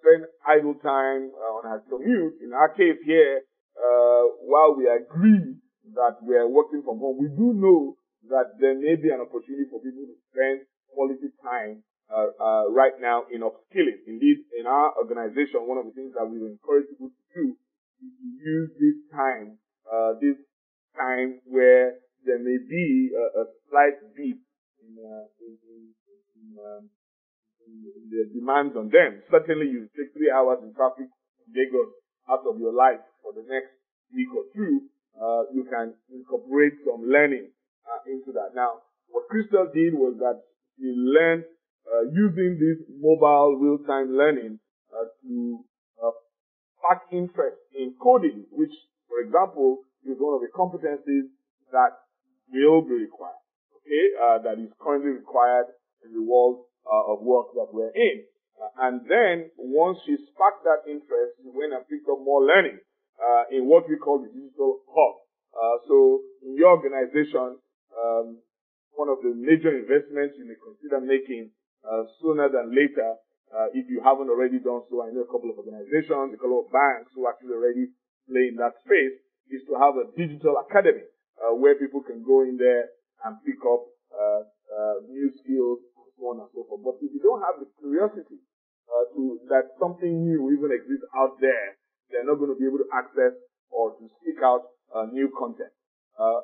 spend idle time on her commute, in our case here, while we agree that we are working from home, we do know that there may be an opportunity for people to spend quality time right now in upskilling. Indeed, in our organization, one of the things that we encourage people to do is to use this time where there may be a slight dip in the demands on them. Certainly, you take 3 hours in traffic in Lagos out of your life for the next week or two. You can incorporate some learning into that. Now, what Crystal did was that she learned using this mobile real-time learning to spark interest in coding, which, for example, is one of the competencies that will be required. Okay, that is currently required in the world of work that we're in. And then once she sparked that interest, she went and picked up more learning in what we call the digital hub. So in your organization, one of the major investments you may consider making sooner than later, if you haven't already done so, I know a couple of organizations, a couple of banks who actually already play in that space, is to have a digital academy where people can go in there and pick up new skills, so on and so forth. But if you don't have the curiosity that something new even exists out there, they're not going to be able to access or to seek out new content.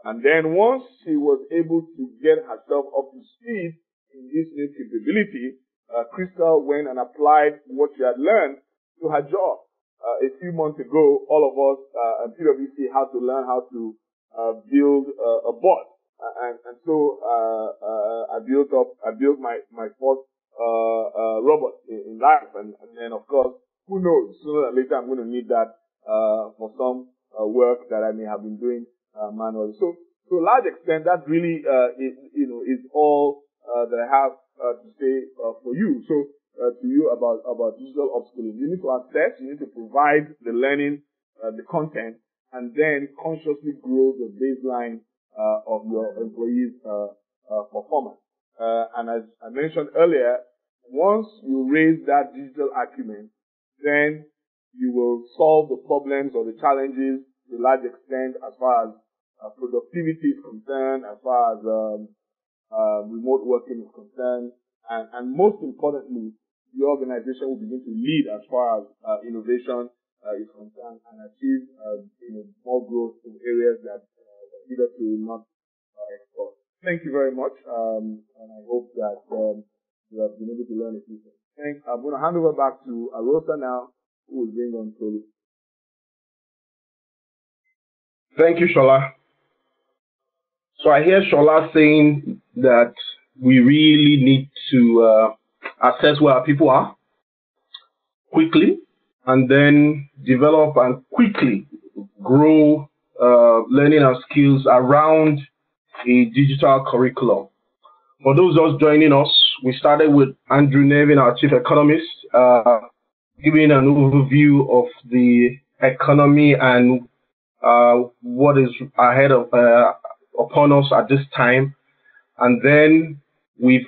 And then once she was able to get herself up to speed in this new capability, Crystal went and applied what she had learned to her job. A few months ago, all of us at PwC had to learn how to build a bot. And so I built my first robot in life, and then of course, who knows, sooner or later I'm going to need that for some work that I may have been doing manually. So to a large extent, that really is all that I have to say for you. So to you about digital upskilling, you need to assess, you need to provide the learning, the content, and then consciously grow the baseline of your employees' performance. And as I mentioned earlier, once you raise that digital acumen, then you will solve the problems or the challenges to a large extent as far as productivity is concerned, as far as remote working is concerned, and most importantly, your organization will begin to lead as far as innovation is concerned and achieve more growth in areas that hitherto not explored. Thank you very much, and I hope that you have been able to learn a few things. I'm going to hand over back to Arosa now, who will bring on Tolu. Thank you, Shola. So I hear Shola saying that we really need to assess where our people are quickly, and then develop and quickly grow learning and skills around a digital curriculum. For those just joining us, we started with Andrew Nevin, our chief economist, giving an overview of the economy and what is ahead of upon us at this time. And then we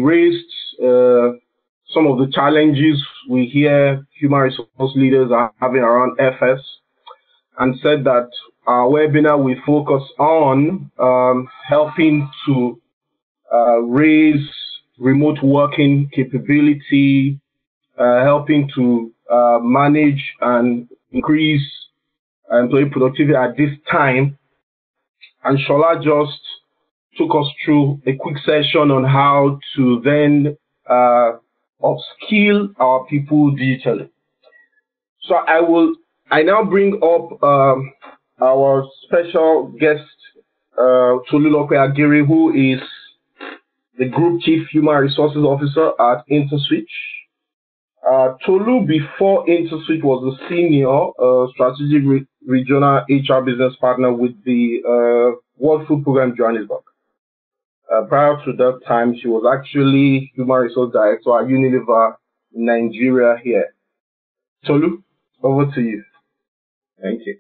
raised some of the challenges we hear human resource leaders are having around FS. and said that our webinar will focus on helping to raise remote working capability, helping to manage and increase employee productivity at this time. And Shola just took us through a quick session on how to then upskill our people digitally. So I now bring up our special guest, Tolulope Agiri, who is the Group Chief Human Resources Officer at InterSwitch. Tolu, before InterSwitch, was a senior strategic regional HR business partner with the World Food Program Johannesburg. Prior to that time, she was actually Human Resource Director at Unilever in Nigeria here. Tolu, over to you. Thank you.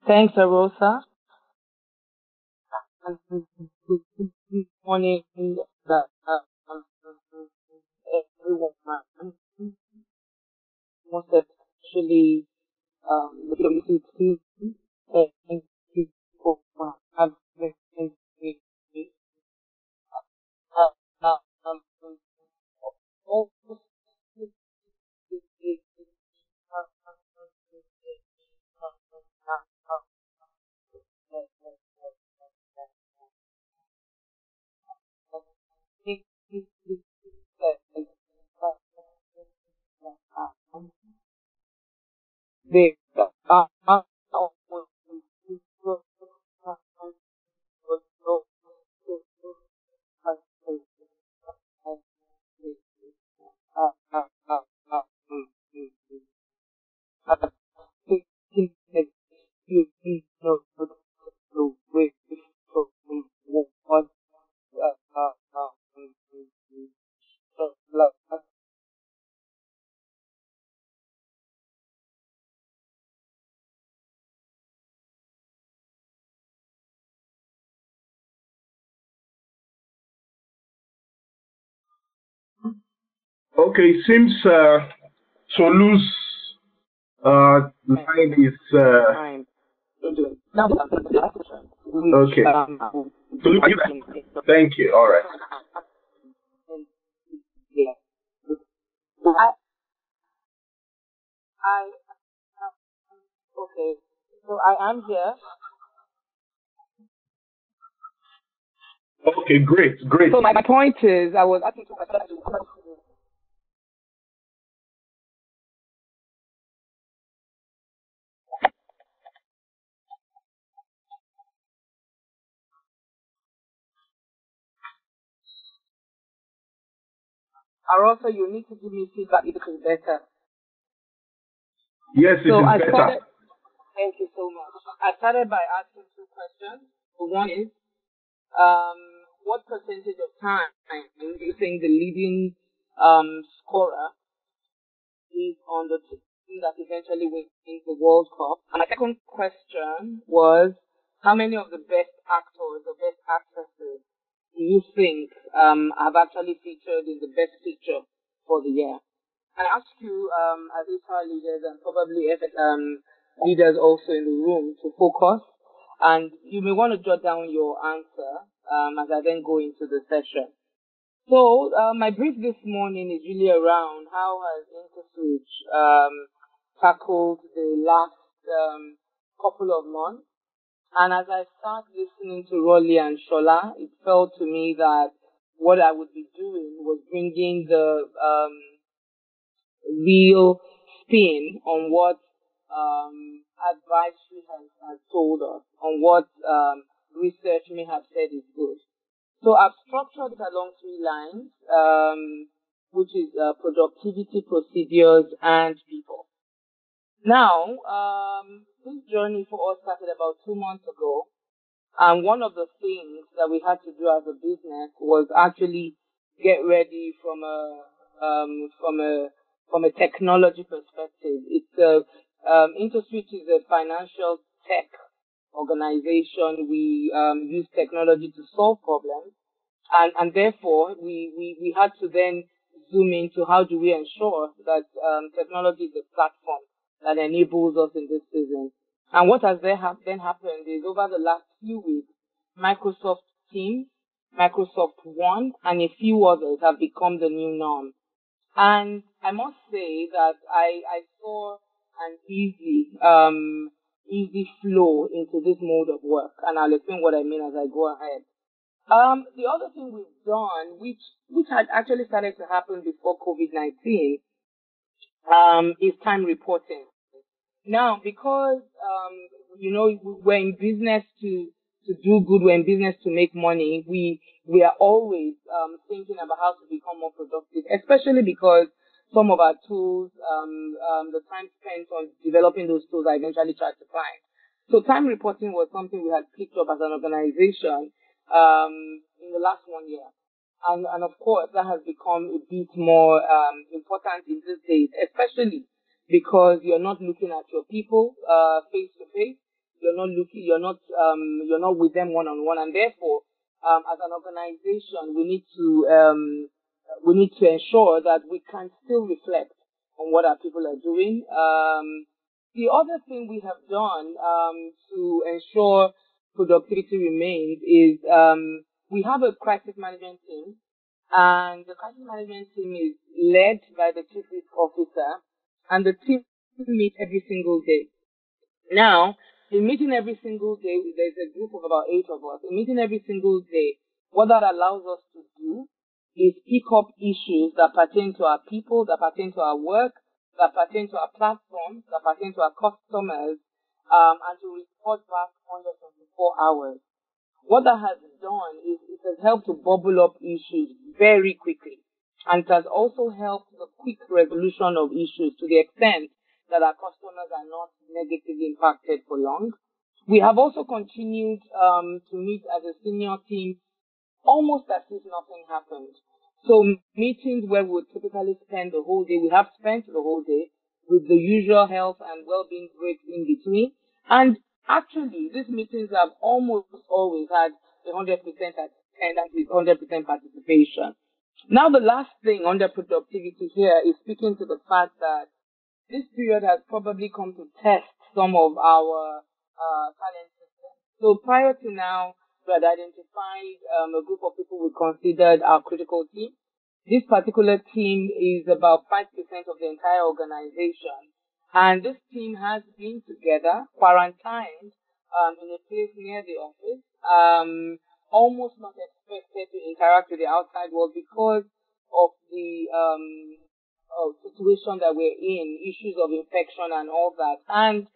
Thanks, Arosa. And good morning, everyone. Most especially the WCT. Thank you for having me. Okay, seems Tolu's line is okay. Tolu, are you there? Thank you. All right. Okay, so I am here. Okay, great. So my point is, I was asking two questions. Also, you need to give me feedback if it is better. Yes, it is better. Thank you so much. I started by asking two questions. One is, what percentage of time do you think the leading scorer is on the team that eventually wins the World Cup? And my second question was, how many of the best actors or best actresses do you think have actually featured in the best feature for the year? And I ask you, as HR leaders and probably leaders also in the room, to focus. And you may want to jot down your answer as I then go into the session. So my brief this morning is really around how has InterSwitch tackled the last couple of months. And as I start listening to Rolly and Shola, it felt to me that what I would be doing was bringing the real spin on what advisory has told us, on what research may have said is good. So I've structured it along three lines, which is productivity, procedures, and people. Now, this journey for us started about 2 months ago, and one of the things that we had to do as a business was actually get ready from a technology perspective. It's InterSwitch is a financial tech organization. We use technology to solve problems, and therefore we had to then zoom into how do we ensure that technology is a platform that enables us in this season. And what has then happened is over the last few weeks, Microsoft Teams, Microsoft One, and a few others have become the new norm. And I must say that I saw an easy flow into this mode of work, and I'll explain what I mean as I go ahead. The other thing we've done, which had actually started to happen before COVID-19, is time reporting. Now, because we're in business to do good, we're in business to make money, we are always thinking about how to become more productive, especially because some of our tools, the time spent on developing those tools, I eventually tried to find. So time reporting was something we had picked up as an organization in the last 1 year. And of course, that has become a bit more important in these days, especially because you're not looking at your people face to face. You're not with them one on one, and therefore, as an organization, we need to ensure that we can still reflect on what our people are doing. The other thing we have done to ensure productivity remains is we have a crisis management team, and the crisis management team is led by the chief risk officer, and the team meet every single day. Now, in meeting every single day, there's a group of about 8 of us. In meeting every single day, what that allows us to do is pick up issues that pertain to our people, that pertain to our work, that pertain to our platforms, that pertain to our customers, and to report back under 24 hours. What that has done is it has helped to bubble up issues very quickly. And it has also helped the quick resolution of issues to the extent that our customers are not negatively impacted for long. We have also continued to meet as a senior team almost as if nothing happened. So meetings where we would typically spend the whole day, we have spent the whole day with the usual health and well-being breaks in between. And actually, these meetings have almost always had 100% attendance with 100% participation. Now, the last thing under productivity here is speaking to the fact that this period has probably come to test some of our talent systems. So prior to now, we had identified a group of people we considered our critical team. This particular team is about 5% of the entire organization. And this team has been together, quarantined in a place near the office, almost not expected to interact with the outside world because of the situation that we're in, issues of infection and all that. And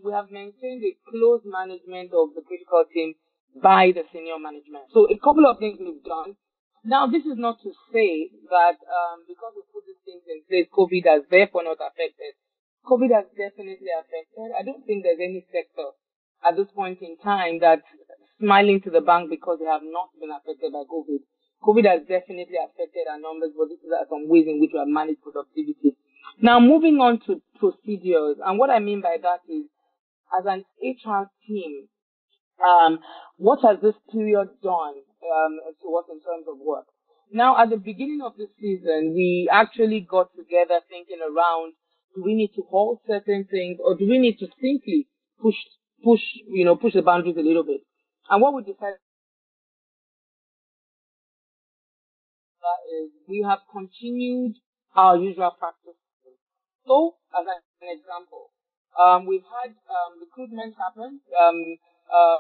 we have maintained a close management of the critical team by the senior management. So a couple of things we've done. Now, this is not to say that because we put these things in place, COVID has therefore not affected. COVID has definitely affected. I don't think there's any sector at this point in time that's smiling to the bank because they have not been affected by COVID. COVID has definitely affected our numbers, but these are some ways in which we have managed productivity. Now, moving on to procedures, and what I mean by that is, as an HR team, what has this period done to us in terms of work? Now, at the beginning of this season, we actually got together thinking around, do we need to halt certain things, or do we need to simply push the boundaries a little bit? And what we decided is we have continued our usual practice. So, as an example, we've had recruitment happen.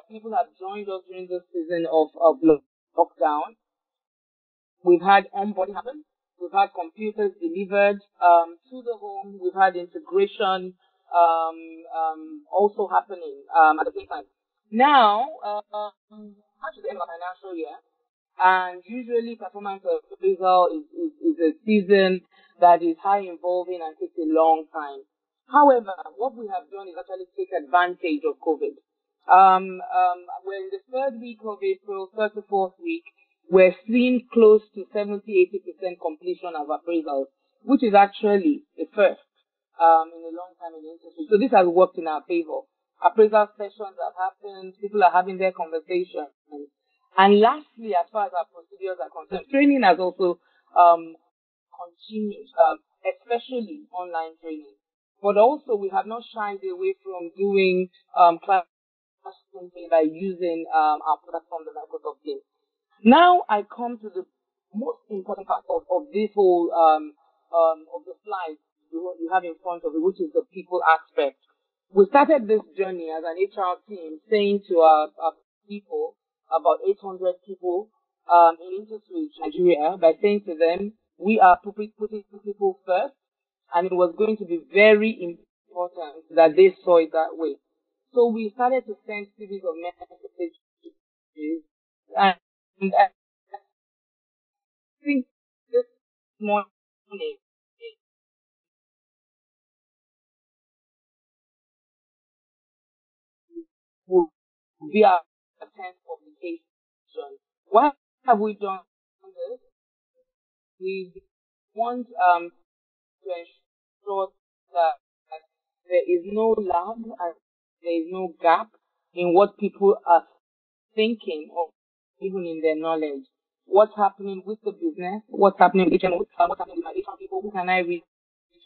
People have joined us during this season of lockdown. We've had onboarding happen. We've had computers delivered to the home. We've had integration also happening at the same time. Now, after the end of the financial year, and usually performance appraisal is a season that is high involving and takes a long time. However, what we have done is actually take advantage of COVID. We're in the 3rd week of April, 3rd to 4th week, we're seeing close to 70-80% completion of appraisals, which is actually a first in a long time in the industry. So this has worked in our favor. Appraisal sessions have happened, people are having their conversations. And lastly, as far as our procedures are concerned, training has also continued, especially online training. But also, we have not shied away from doing classroom training by using our platform, the Microsoft Teams. Now I come to the most important part of this whole of the slides you have in front of you, which is the people aspect. We started this journey as an HR team saying to our people, about 800 people in InterSwitch, Nigeria, by saying to them, we are putting people first, and it was going to be very important that they saw it that way. So we started to send series of messages, and I think this morning will be our 10th publication. Why have we done this? We want to ensure that there is no lag and there is no gap in what people are thinking or even in their knowledge. What's happening with the business? What's happening with what's happening with my HR people? Who can I reach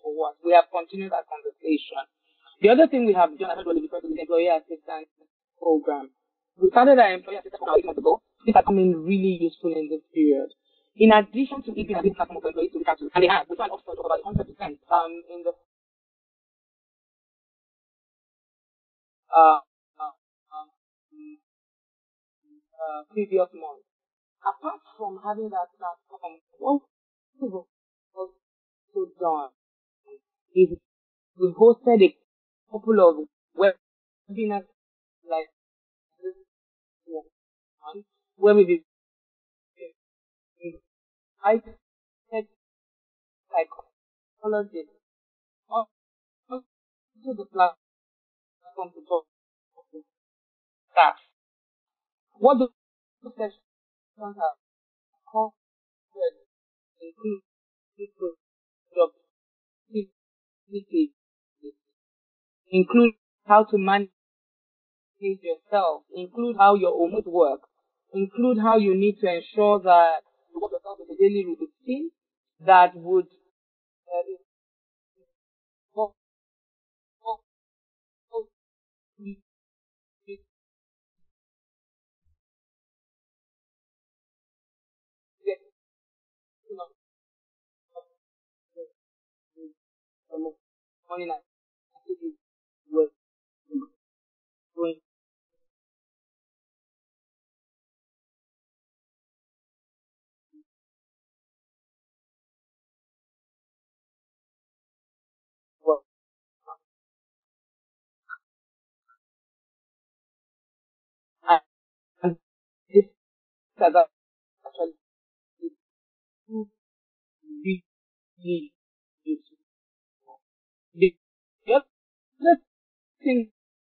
for what? We have continued that conversation. The other thing we have done, I heard referred to the employee assistance program. We started our employee assistance program 8 months ago. This has come in really useful in this period. In addition to it being a platform for employees to reach out to, and they have, we saw an upsurge of about 100% in the previous month. Apart from having that platform, what we've also done is we hosted a couple of webinars like this one, where we've invited psychologists onto the platform to talk to staff. What the sessions have covered include productivity, include how to manage yourself, include how your homework work, include how you need to ensure that you work yourself with a daily routine that would morning activities were going well. And this has actually really useful. The other thing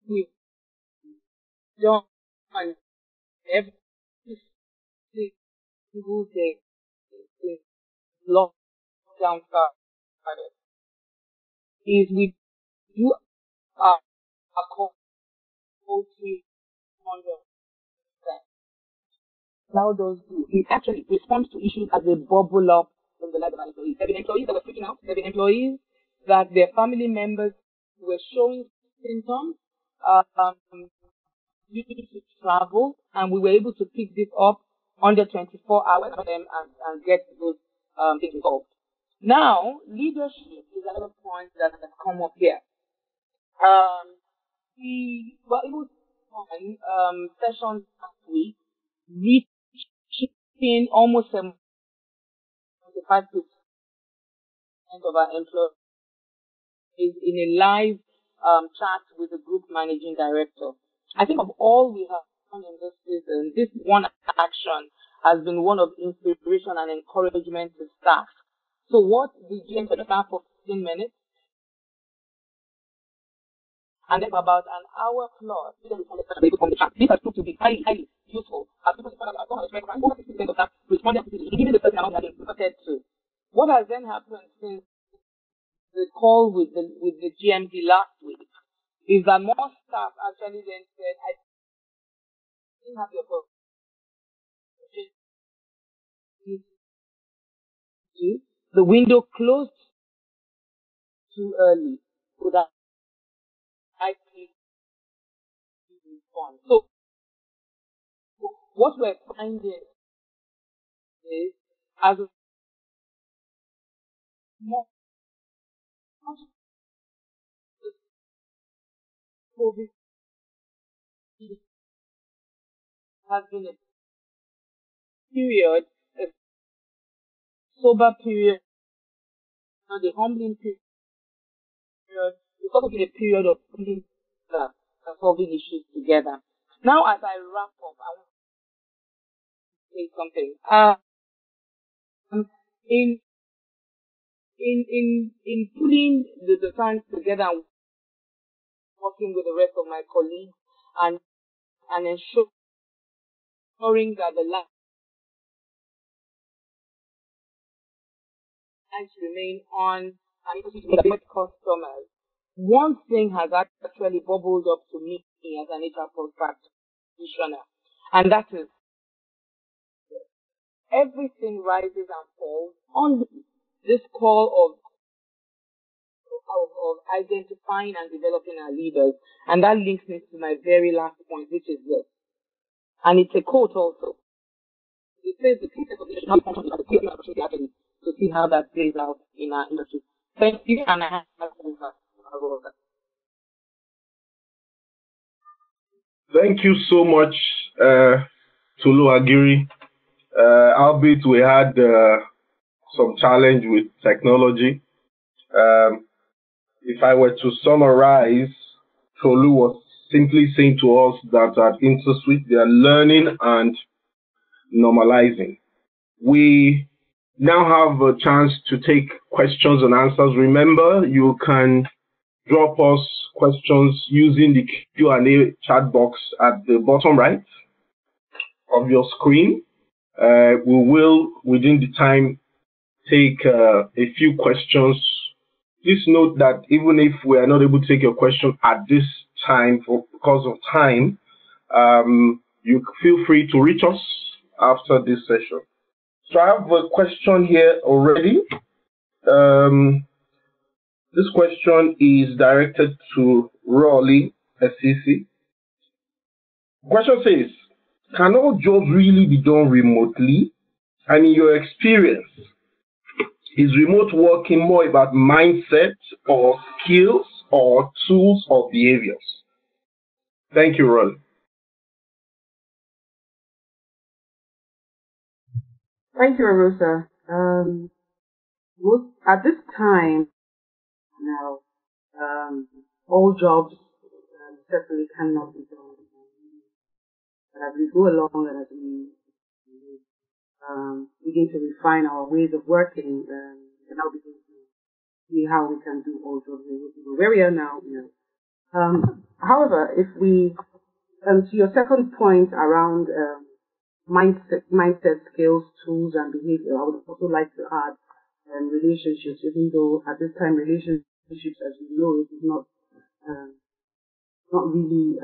we've done every single day since lockdown started is we do our call 300. How does do? It actually responds to issues as they bubble up from the life of an employee. There have been employees that were freaking out. There have been employees that their family members were showing symptoms due to travel, and we were able to pick this up under 24 hours for them and get those things resolved. Now, leadership is another point that has come up here. We were able to on sessions last week, reaching almost 75% of our employees in a live chat with the group managing director. I think of all we have done in this season, this one action has been one of inspiration and encouragement to staff. So what we do for the staff for 15 minutes, and then for about an hour plus, this has proved to be highly, highly useful. As people found out, over 60% of staff responded to giving the person amount they had been reported to. What has then happened since the call with the GMD last week is that more staff actually then said, I didn't have the opportunity the window closed too early would have likely respond. So what we're finding is as more COVID has been a period, a sober period, and a humbling period. It's also been a period of putting solving issues together. Now, as I wrap up, I want to say something. In putting the plans together and working with the rest of my colleagues and ensuring that the lines remain on and with customers, one thing has actually bubbled up to me as an HR practitioner, and that is everything rises and falls on this call of identifying and developing our leaders. And that links me to my very last point, which is this. And it's a quote also. It says the process of leadership to see how that plays out in our industry. Thank you, and I have over. Thank you so much, Tolu Agiri. Albeit we had some challenge with technology. If I were to summarize, Tolu was simply saying to us that at InterSuite they are learning and normalizing. We now have a chance to take questions and answers. Remember, you can drop us questions using the Q&A chat box at the bottom right of your screen. We will, within the time, take a few questions. Please note that even if we are not able to take your question at this time because of time, you feel free to reach us after this session. So I have a question here already. This question is directed to Raleigh SCC. The question says, can all jobs really be done remotely? And in your experience, is remote working more about mindset or skills or tools or behaviors? Thank you, Raleigh. Thank you, Arosa. At this time now, all jobs certainly cannot be done. But as we go along and as we begin to refine our ways of working, we can now begin to see how we can do all jobs where we are now. However, if we, to your second point around mindset, skills, tools, and behavior, I would also like to add relationships, even though at this time relationships, as you know, it is not really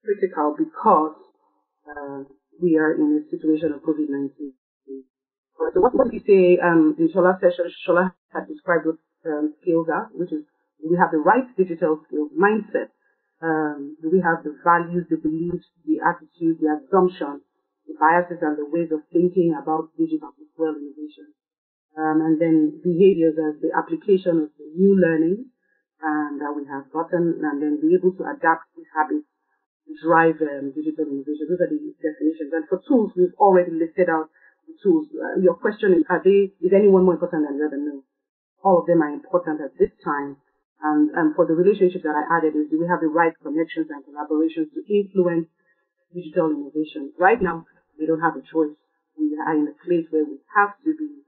critical because we are in a situation of COVID-19. So what we say in Shola's session, Shola had described what skills are, which is we have the right digital skills, mindset. We have the values, the beliefs, the attitude, the assumption, the biases, and the ways of thinking about digital as well innovation. And then behaviors as the application of the new learning that we have gotten, and then be able to adapt these habits to drive digital innovation. Those are the definitions. And for tools, we've already listed out the tools. Your question is, is any one more important than the other? No. All of them are important at this time. And for the relationships that I added is, do we have the right connections and collaborations to influence digital innovation? Right now, we don't have a choice. We are in a place where we have to be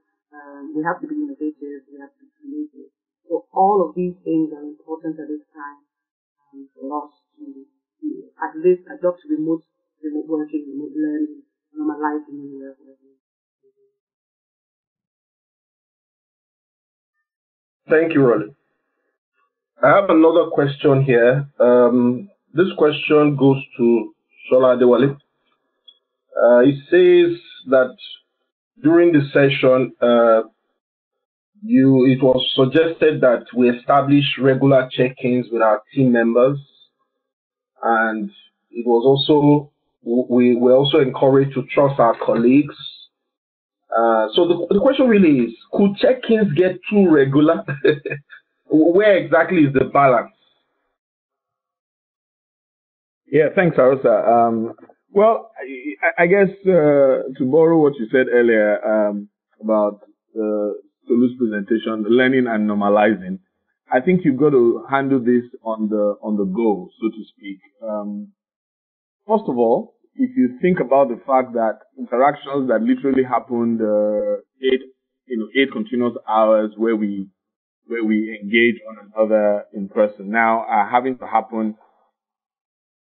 innovative, we have to be creative. So all of these things are important at this time for us to at least adopt remote working, remote learning, normalizing new way of working. Thank you, Raleigh. I have another question here. This question goes to Shola Adewale. It says that during the session, it was suggested that we establish regular check-ins with our team members, and it was also we were also encouraged to trust our colleagues. So the question really is, could check-ins get too regular? Where exactly is the balance? Yeah, thanks, Arosa. Well, I guess to borrow what you said earlier about Tolu's presentation, learning and normalizing, I think you've got to handle this on the go, so to speak. First of all, if you think about the fact that interactions that literally happened 8 continuous hours where we engage one another in person now are having to happen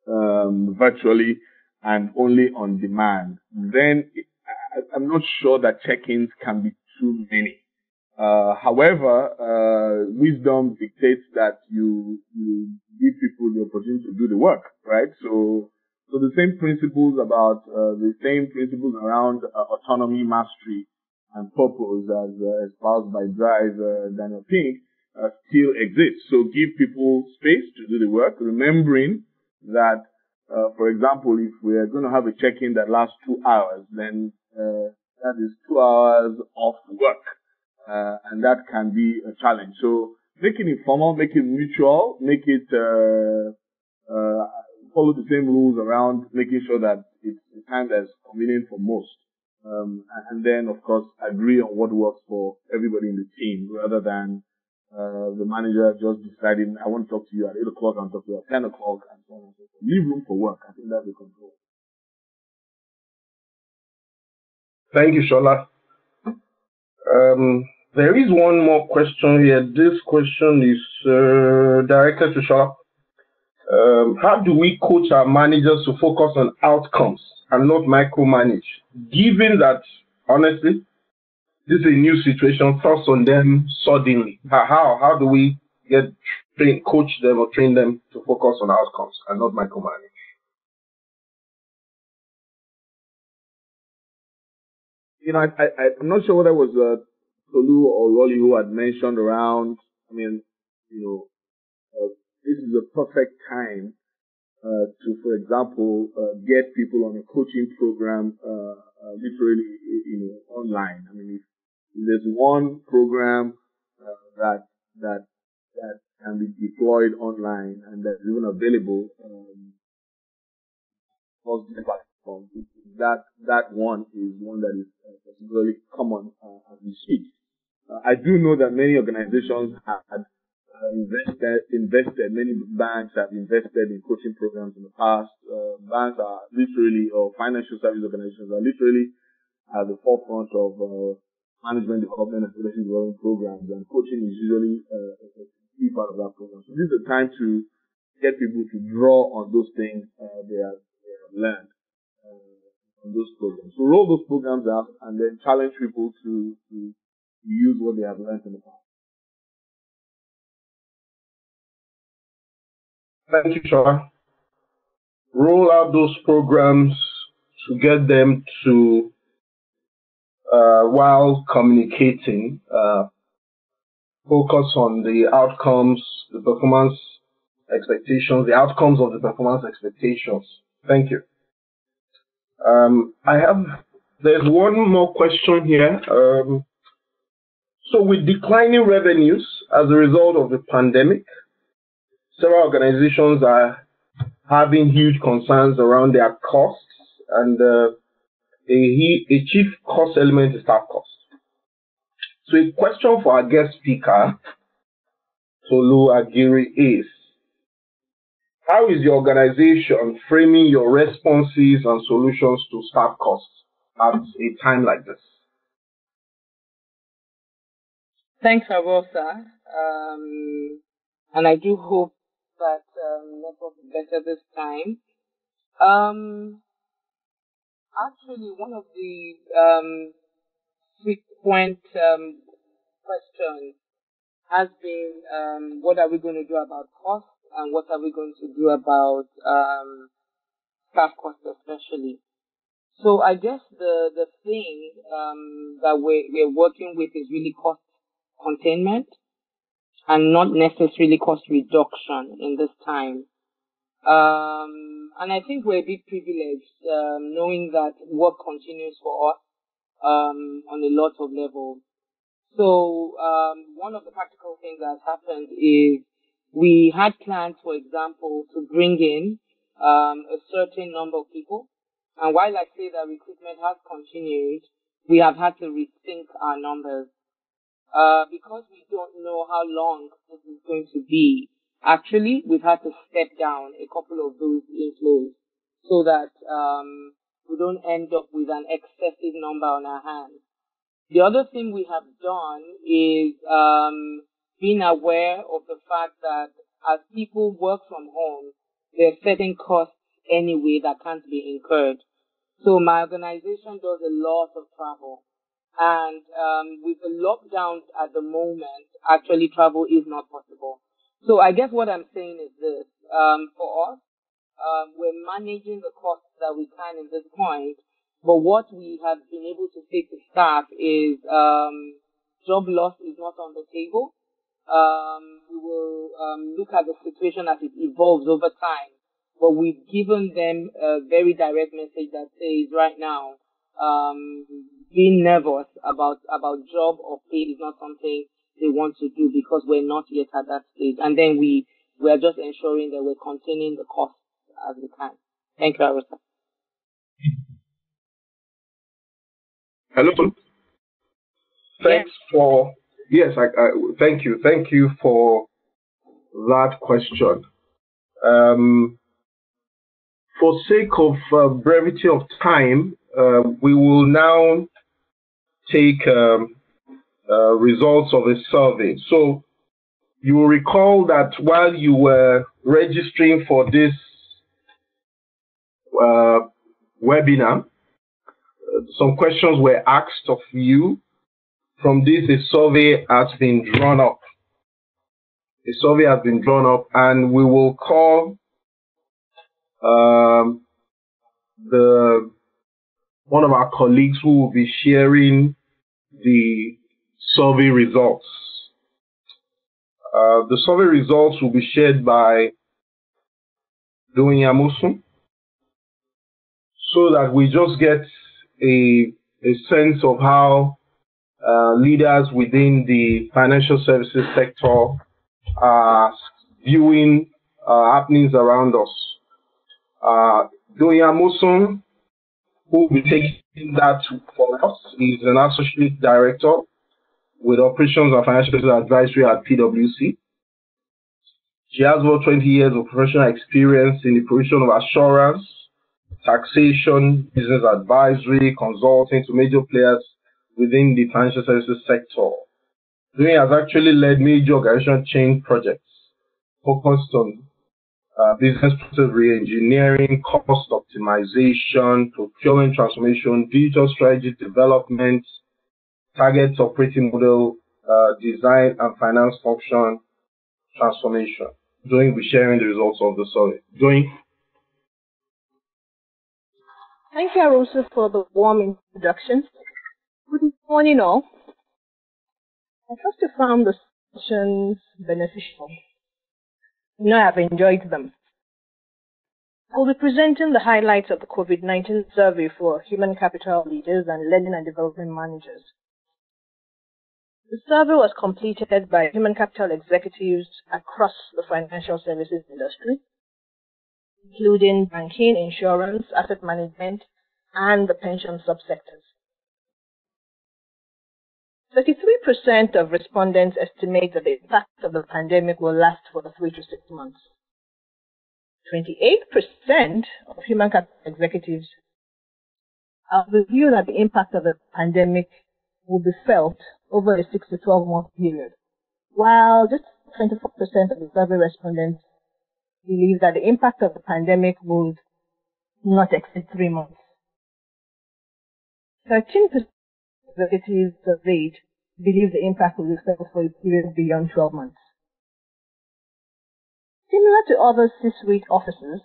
virtually and only on demand, then I'm not sure that check-ins can be too many. However, wisdom dictates that you give people the opportunity to do the work, right? So the same principles around autonomy, mastery, and purpose as espoused by Drive, Daniel Pink, still exist. So give people space to do the work, remembering that, for example, if we are going to have a check-in that lasts 2 hours, then that is 2 hours off work, and that can be a challenge. So make it informal, make it mutual, make it follow the same rules around making sure that it's a time that's convenient for most. And then, of course, agree on what works for everybody in the team, rather than the manager just deciding, I want to talk to you at 8 o'clock, I want to talk to you at 10 o'clock, and so on and so forth. Leave room for work. I think that's the control. Thank you, Shola. There is one more question here. This question is directed to Shola. How do we coach our managers to focus on outcomes and not micromanage, given that, honestly, this is a new situation thrust on them suddenly? How do we coach them or train them to focus on outcomes and not micromanage? You know, I'm not sure whether it was Tolu or Rolly who had mentioned around, this is a perfect time to, for example, get people on a coaching program literally, online. I mean, if there's one program that can be deployed online and that's even available across the platform, that one is one that is particularly common as we speak. I do know that many organizations had invested, many banks have invested in coaching programs in the past. Banks are literally, or financial service organizations are literally at the forefront of management development and relation development programs, and coaching is usually a key part of that program. So this is the time to get people to draw on those things they have learned on those programs. So roll those programs out and then challenge people to use what they have learned in the past. Thank you, Shola. Roll out those programs to get them to, while communicating, focus on the outcomes, the performance expectations, the outcomes of the performance expectations. Thank you. There's one more question here. So with declining revenues as a result of the pandemic, several organizations are having huge concerns around their costs, and a chief cost element is staff cost. So a question for our guest speaker, Tolu Agiri, is, how is your organization framing your responses and solutions to staff costs at a time like this? Thanks, Arosa. And I do hope that network is better this time. Actually, one of the frequent questions has been, what are we going to do about costs, and what are we going to do about staff costs especially? So I guess the thing that we're working with is really cost containment and not necessarily cost reduction in this time. And I think we're a bit privileged knowing that work continues for us on a lot of levels. So one of the practical things that has happened is we had plans, for example, to bring in a certain number of people. And while I say that recruitment has continued, we have had to rethink our numbers. Because we don't know how long this is going to be, actually, we've had to step down a couple of those inflows so that we don't end up with an excessive number on our hands. The other thing we have done is being aware of the fact that as people work from home, there are certain costs anyway that can't be incurred. So my organization does a lot of travel. And with the lockdowns at the moment, actually travel is not possible. So I guess what I'm saying is this. For us, we're managing the costs that we can at this point. But what we have been able to say to staff is job loss is not on the table. We will look at the situation as it evolves over time. But we've given them a very direct message that says right now, being nervous about job or pay is not something they want to do because we're not yet at that stage. And then we are just ensuring that we're containing the costs as we can. Thank you, Arisa. Hello. Thanks for thank you. Thank you for that question. For sake of brevity of time, we will now take results of a survey. So you will recall that while you were registering for this webinar, some questions were asked of you. From this, a survey has been drawn up. A survey has been drawn up, and we will call one of our colleagues who will be sharing the survey results. The survey results will be shared by Yamusun, so that we just get a sense of how leaders within the financial services sector are viewing happenings around us. Yamusun, who will be taking that for us, is an associate director with operations and financial services advisory at PwC. She has over 20 years of professional experience in the provision of assurance, taxation, business advisory, consulting to major players within the financial services sector. She has actually led major organizational change projects focused on business process re-engineering, cost optimization, procurement transformation, digital strategy development, target operating model design, and finance function transformation. Doing will be sharing the results of the survey. Doing. Thank you, Arosa, for the warm introduction. Good morning, all. I first found the sessions beneficial. I've enjoyed them. I'll be presenting the highlights of the COVID-19 survey for human capital leaders and learning and development managers. The survey was completed by human capital executives across the financial services industry, including banking, insurance, asset management, and the pension subsectors. 33% of respondents estimate that the impact of the pandemic will last for 3 to 6 months. 28% of human capital executives have the view that the impact of the pandemic will be felt over a 6 to 12 month period, while just 24% of the survey respondents believe that the impact of the pandemic would not exceed 3 months. 13% of executives surveyed believe the impact will be felt for a period beyond 12 months. Similar to other C-suite officers,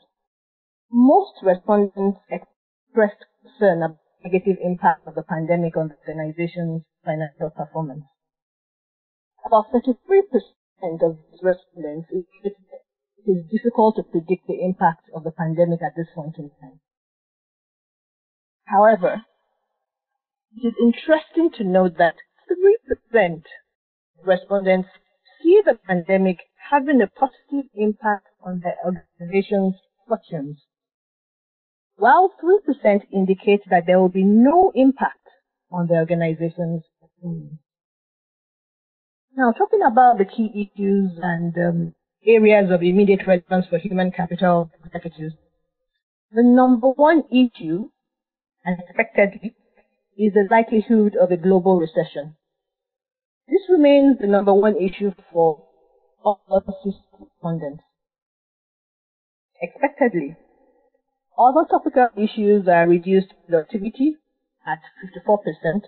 most respondents expect expressed concern about the negative impact of the pandemic on the organization's financial performance. About 33% of these respondents indicated it is difficult to predict the impact of the pandemic at this point in time. However, it is interesting to note that 3% of respondents see the pandemic having a positive impact on their organization's fortunes, while 3% indicate that there will be no impact on the organization's performance. Now, talking about the key issues and areas of immediate relevance for human capital executives, the number one issue, unexpectedly, is the likelihood of a global recession. This remains the number one issue for all respondents. Expectedly, other topical issues are reduced productivity at 54%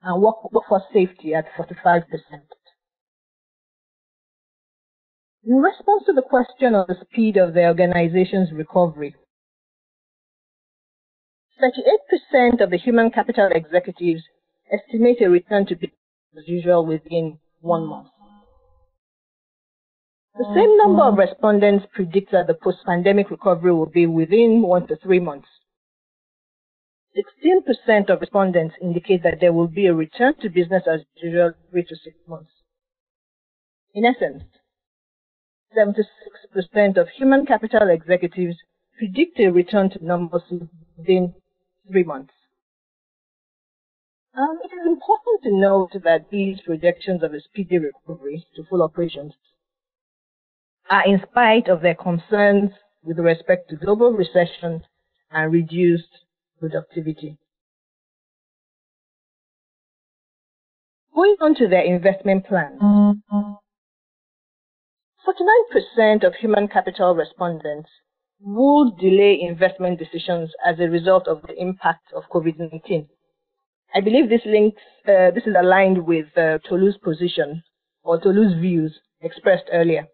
and workforce safety at 45%. In response to the question of the speed of the organization's recovery, 38% of the human capital executives estimate a return to business as usual within 1 month. The same number of respondents predict that the post-pandemic recovery will be within 1 to 3 months. 16% of respondents indicate that there will be a return to business as usual 3 to 6 months. In essence, 76% of human capital executives predict a return to normalcy within 3 months. It is important to note that these projections of a speedy recovery to full operations are in spite of their concerns with respect to global recession and reduced productivity. Going on to their investment plans, 49% of human capital respondents would delay investment decisions as a result of the impact of COVID-19. I believe this is aligned with Tolu's position or Tolu's views expressed earlier.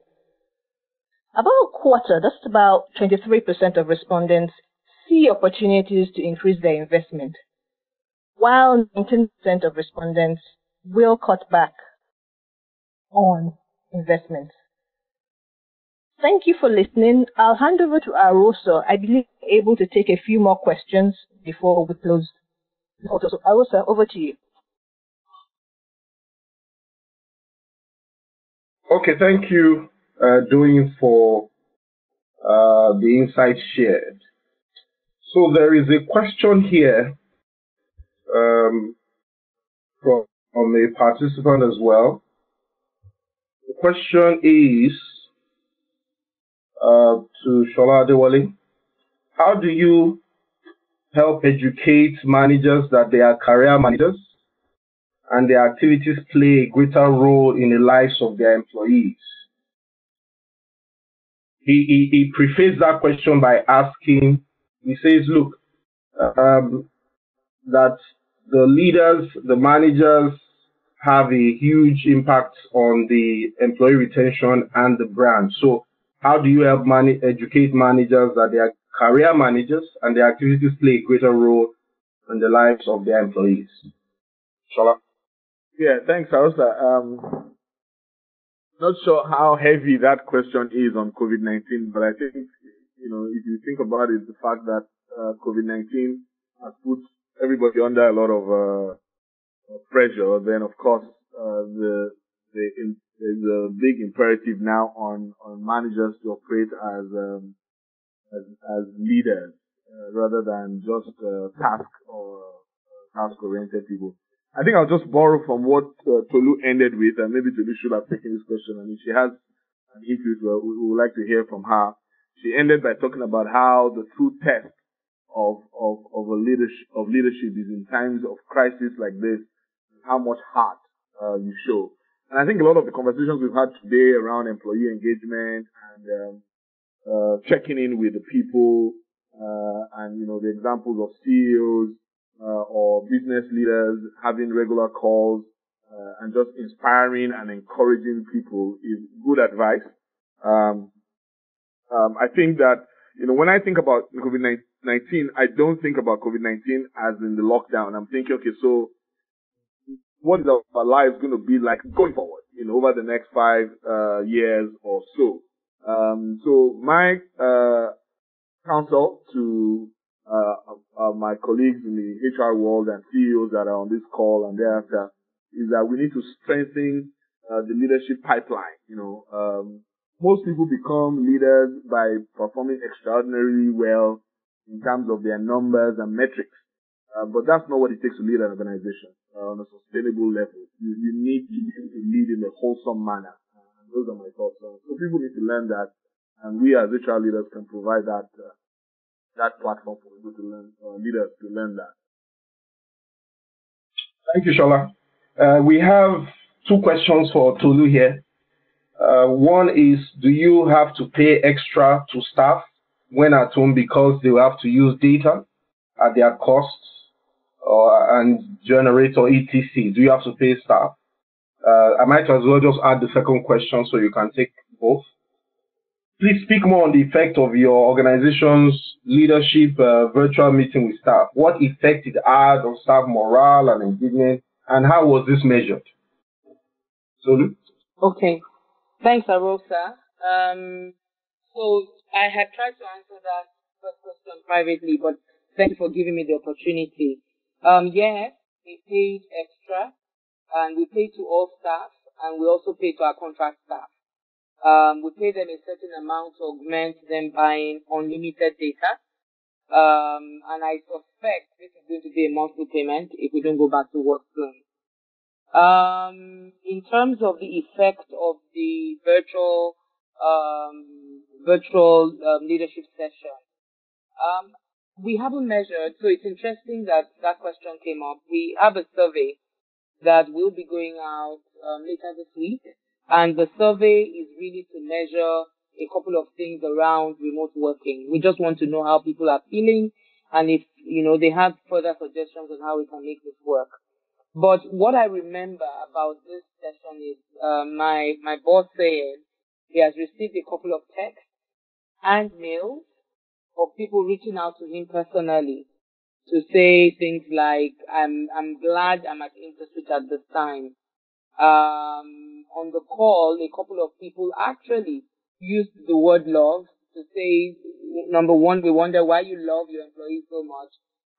About a quarter, that's about 23% of respondents, see opportunities to increase their investment, while 19% of respondents will cut back on investments. Thank you for listening. I'll hand over to Arosa. I believe we're able to take a few more questions before we close. So, Arosa, over to you. Okay, thank you, Doing, for the insights shared. So there is a question here from a participant as well. The question is to Shola Adewale. How do you help educate managers that they are career managers and their activities play a greater role in the lives of their employees? He prefaced that question by asking, he says, look, that the leaders, the managers have a huge impact on the employee retention and the brand. So how do you help educate managers that they are career managers and their activities play a greater role in the lives of their employees? Shola? Yeah, thanks, Arosa. Not sure how heavy that question is on COVID-19, but I think, if you think about it, the fact that COVID-19 has put everybody under a lot of pressure, then of course there's a big imperative now on managers to operate as leaders rather than just task oriented people. I think I'll just borrow from what Tolu ended with, and maybe Tolu should have taken this question, and if she has an input, we would like to hear from her. She ended by talking about how the true test of leadership is in times of crisis like this, how much heart you show. And I think a lot of the conversations we've had today around employee engagement and checking in with the people, and the examples of CEOs or business leaders having regular calls and just inspiring and encouraging people is good advice. I think that when I think about COVID-19 COVID-19, I don't think about COVID-19 as in the lockdown. I'm thinking, okay, so what is our lives going to be like going forward, over the next 5 years or so? So my counsel to my colleagues in the HR world and CEOs that are on this call and thereafter is that we need to strengthen the leadership pipeline. Most people become leaders by performing extraordinarily well in terms of their numbers and metrics. But that's not what it takes to lead an organization on a sustainable level. You need to be able to lead in a wholesome manner. Those are my thoughts. So people need to learn that, and we as HR leaders can provide that platform for people to learn, leaders to learn that. Thank you, Shola. We have 2 questions for Tolu here. One is, do you have to pay extra to staff when at home because they will have to use data at their costs and generate or etc.? Do you have to pay staff? I might as well just add the second question so you can take both. Please speak more on the effect of your organization's leadership virtual meeting with staff. What effect it had on staff morale and engagement, and how was this measured? Tolu? Okay. Thanks, Arosa. So I had tried to answer that first question privately, but thank you for giving me the opportunity. Yes, we paid extra, and we paid to all staff, and we also paid to our contract staff. We paid them a certain amount to augment them buying unlimited data. And I suspect this is going to be a monthly payment if we don't go back to work soon. In terms of the effect of the virtual leadership session, we haven't measured, so it's interesting that that question came up. We have a survey that will be going out later this week, and the survey is really to measure a couple of things around remote working. We just want to know how people are feeling, and if they have further suggestions on how we can make this work. But what I remember about this session is my boss saying he has received a couple of texts and mails of people reaching out to him personally to say things like, I'm glad I'm at Interswitch at this time. On the call, a couple of people actually used the word love to say, number one, we wonder why you love your employees so much.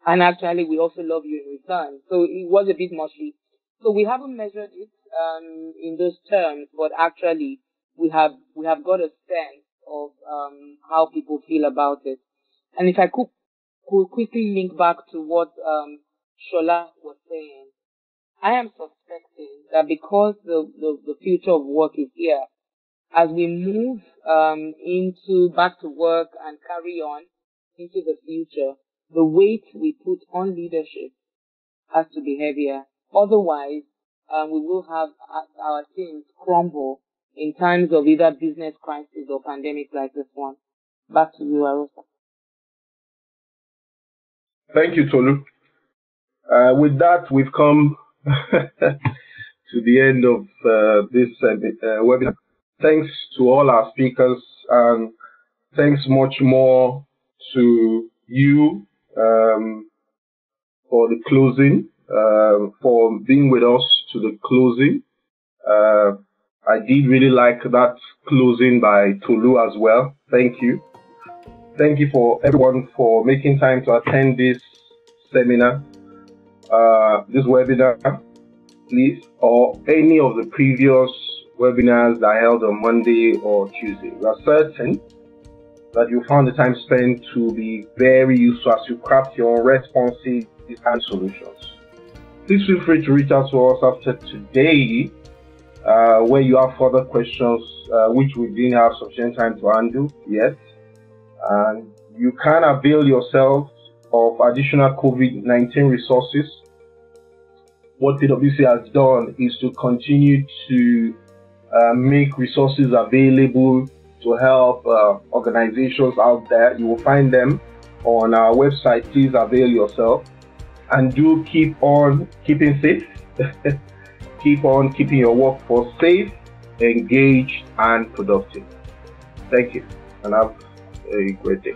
And actually, we also love you in return. So it was a bit mushy. So we haven't measured it in those terms, but actually, we have got a sense of how people feel about it. And if I could quickly link back to what Shola was saying, I am suspecting that because the future of work is here, as we move into back to work and carry on into the future, the weight we put on leadership has to be heavier. Otherwise, we will have our teams crumble in times of either business crisis or pandemic like this one. Back to you, Arosa. Thank you, Tolu. With that, we've come to the end of this webinar. Thanks to all our speakers, and thanks much more to you for the closing, for being with us to the closing. I did really like that closing by Tolu as well. Thank you. Thank you for everyone for making time to attend this seminar, this webinar, please, or any of the previous webinars that I held on Monday or Tuesday. We are certain that you found the time spent to be very useful as you craft your responses and solutions. Please feel free to reach out to us after today where you have further questions which we didn't have sufficient time to handle yet. And you can avail yourself of additional COVID-19 resources. What PwC has done is to continue to make resources available to help organizations out there. You will find them on our website. Please avail yourself, and do keep on keeping safe. Keep on keeping your workforce safe, engaged, and productive. Thank you, and have a great day.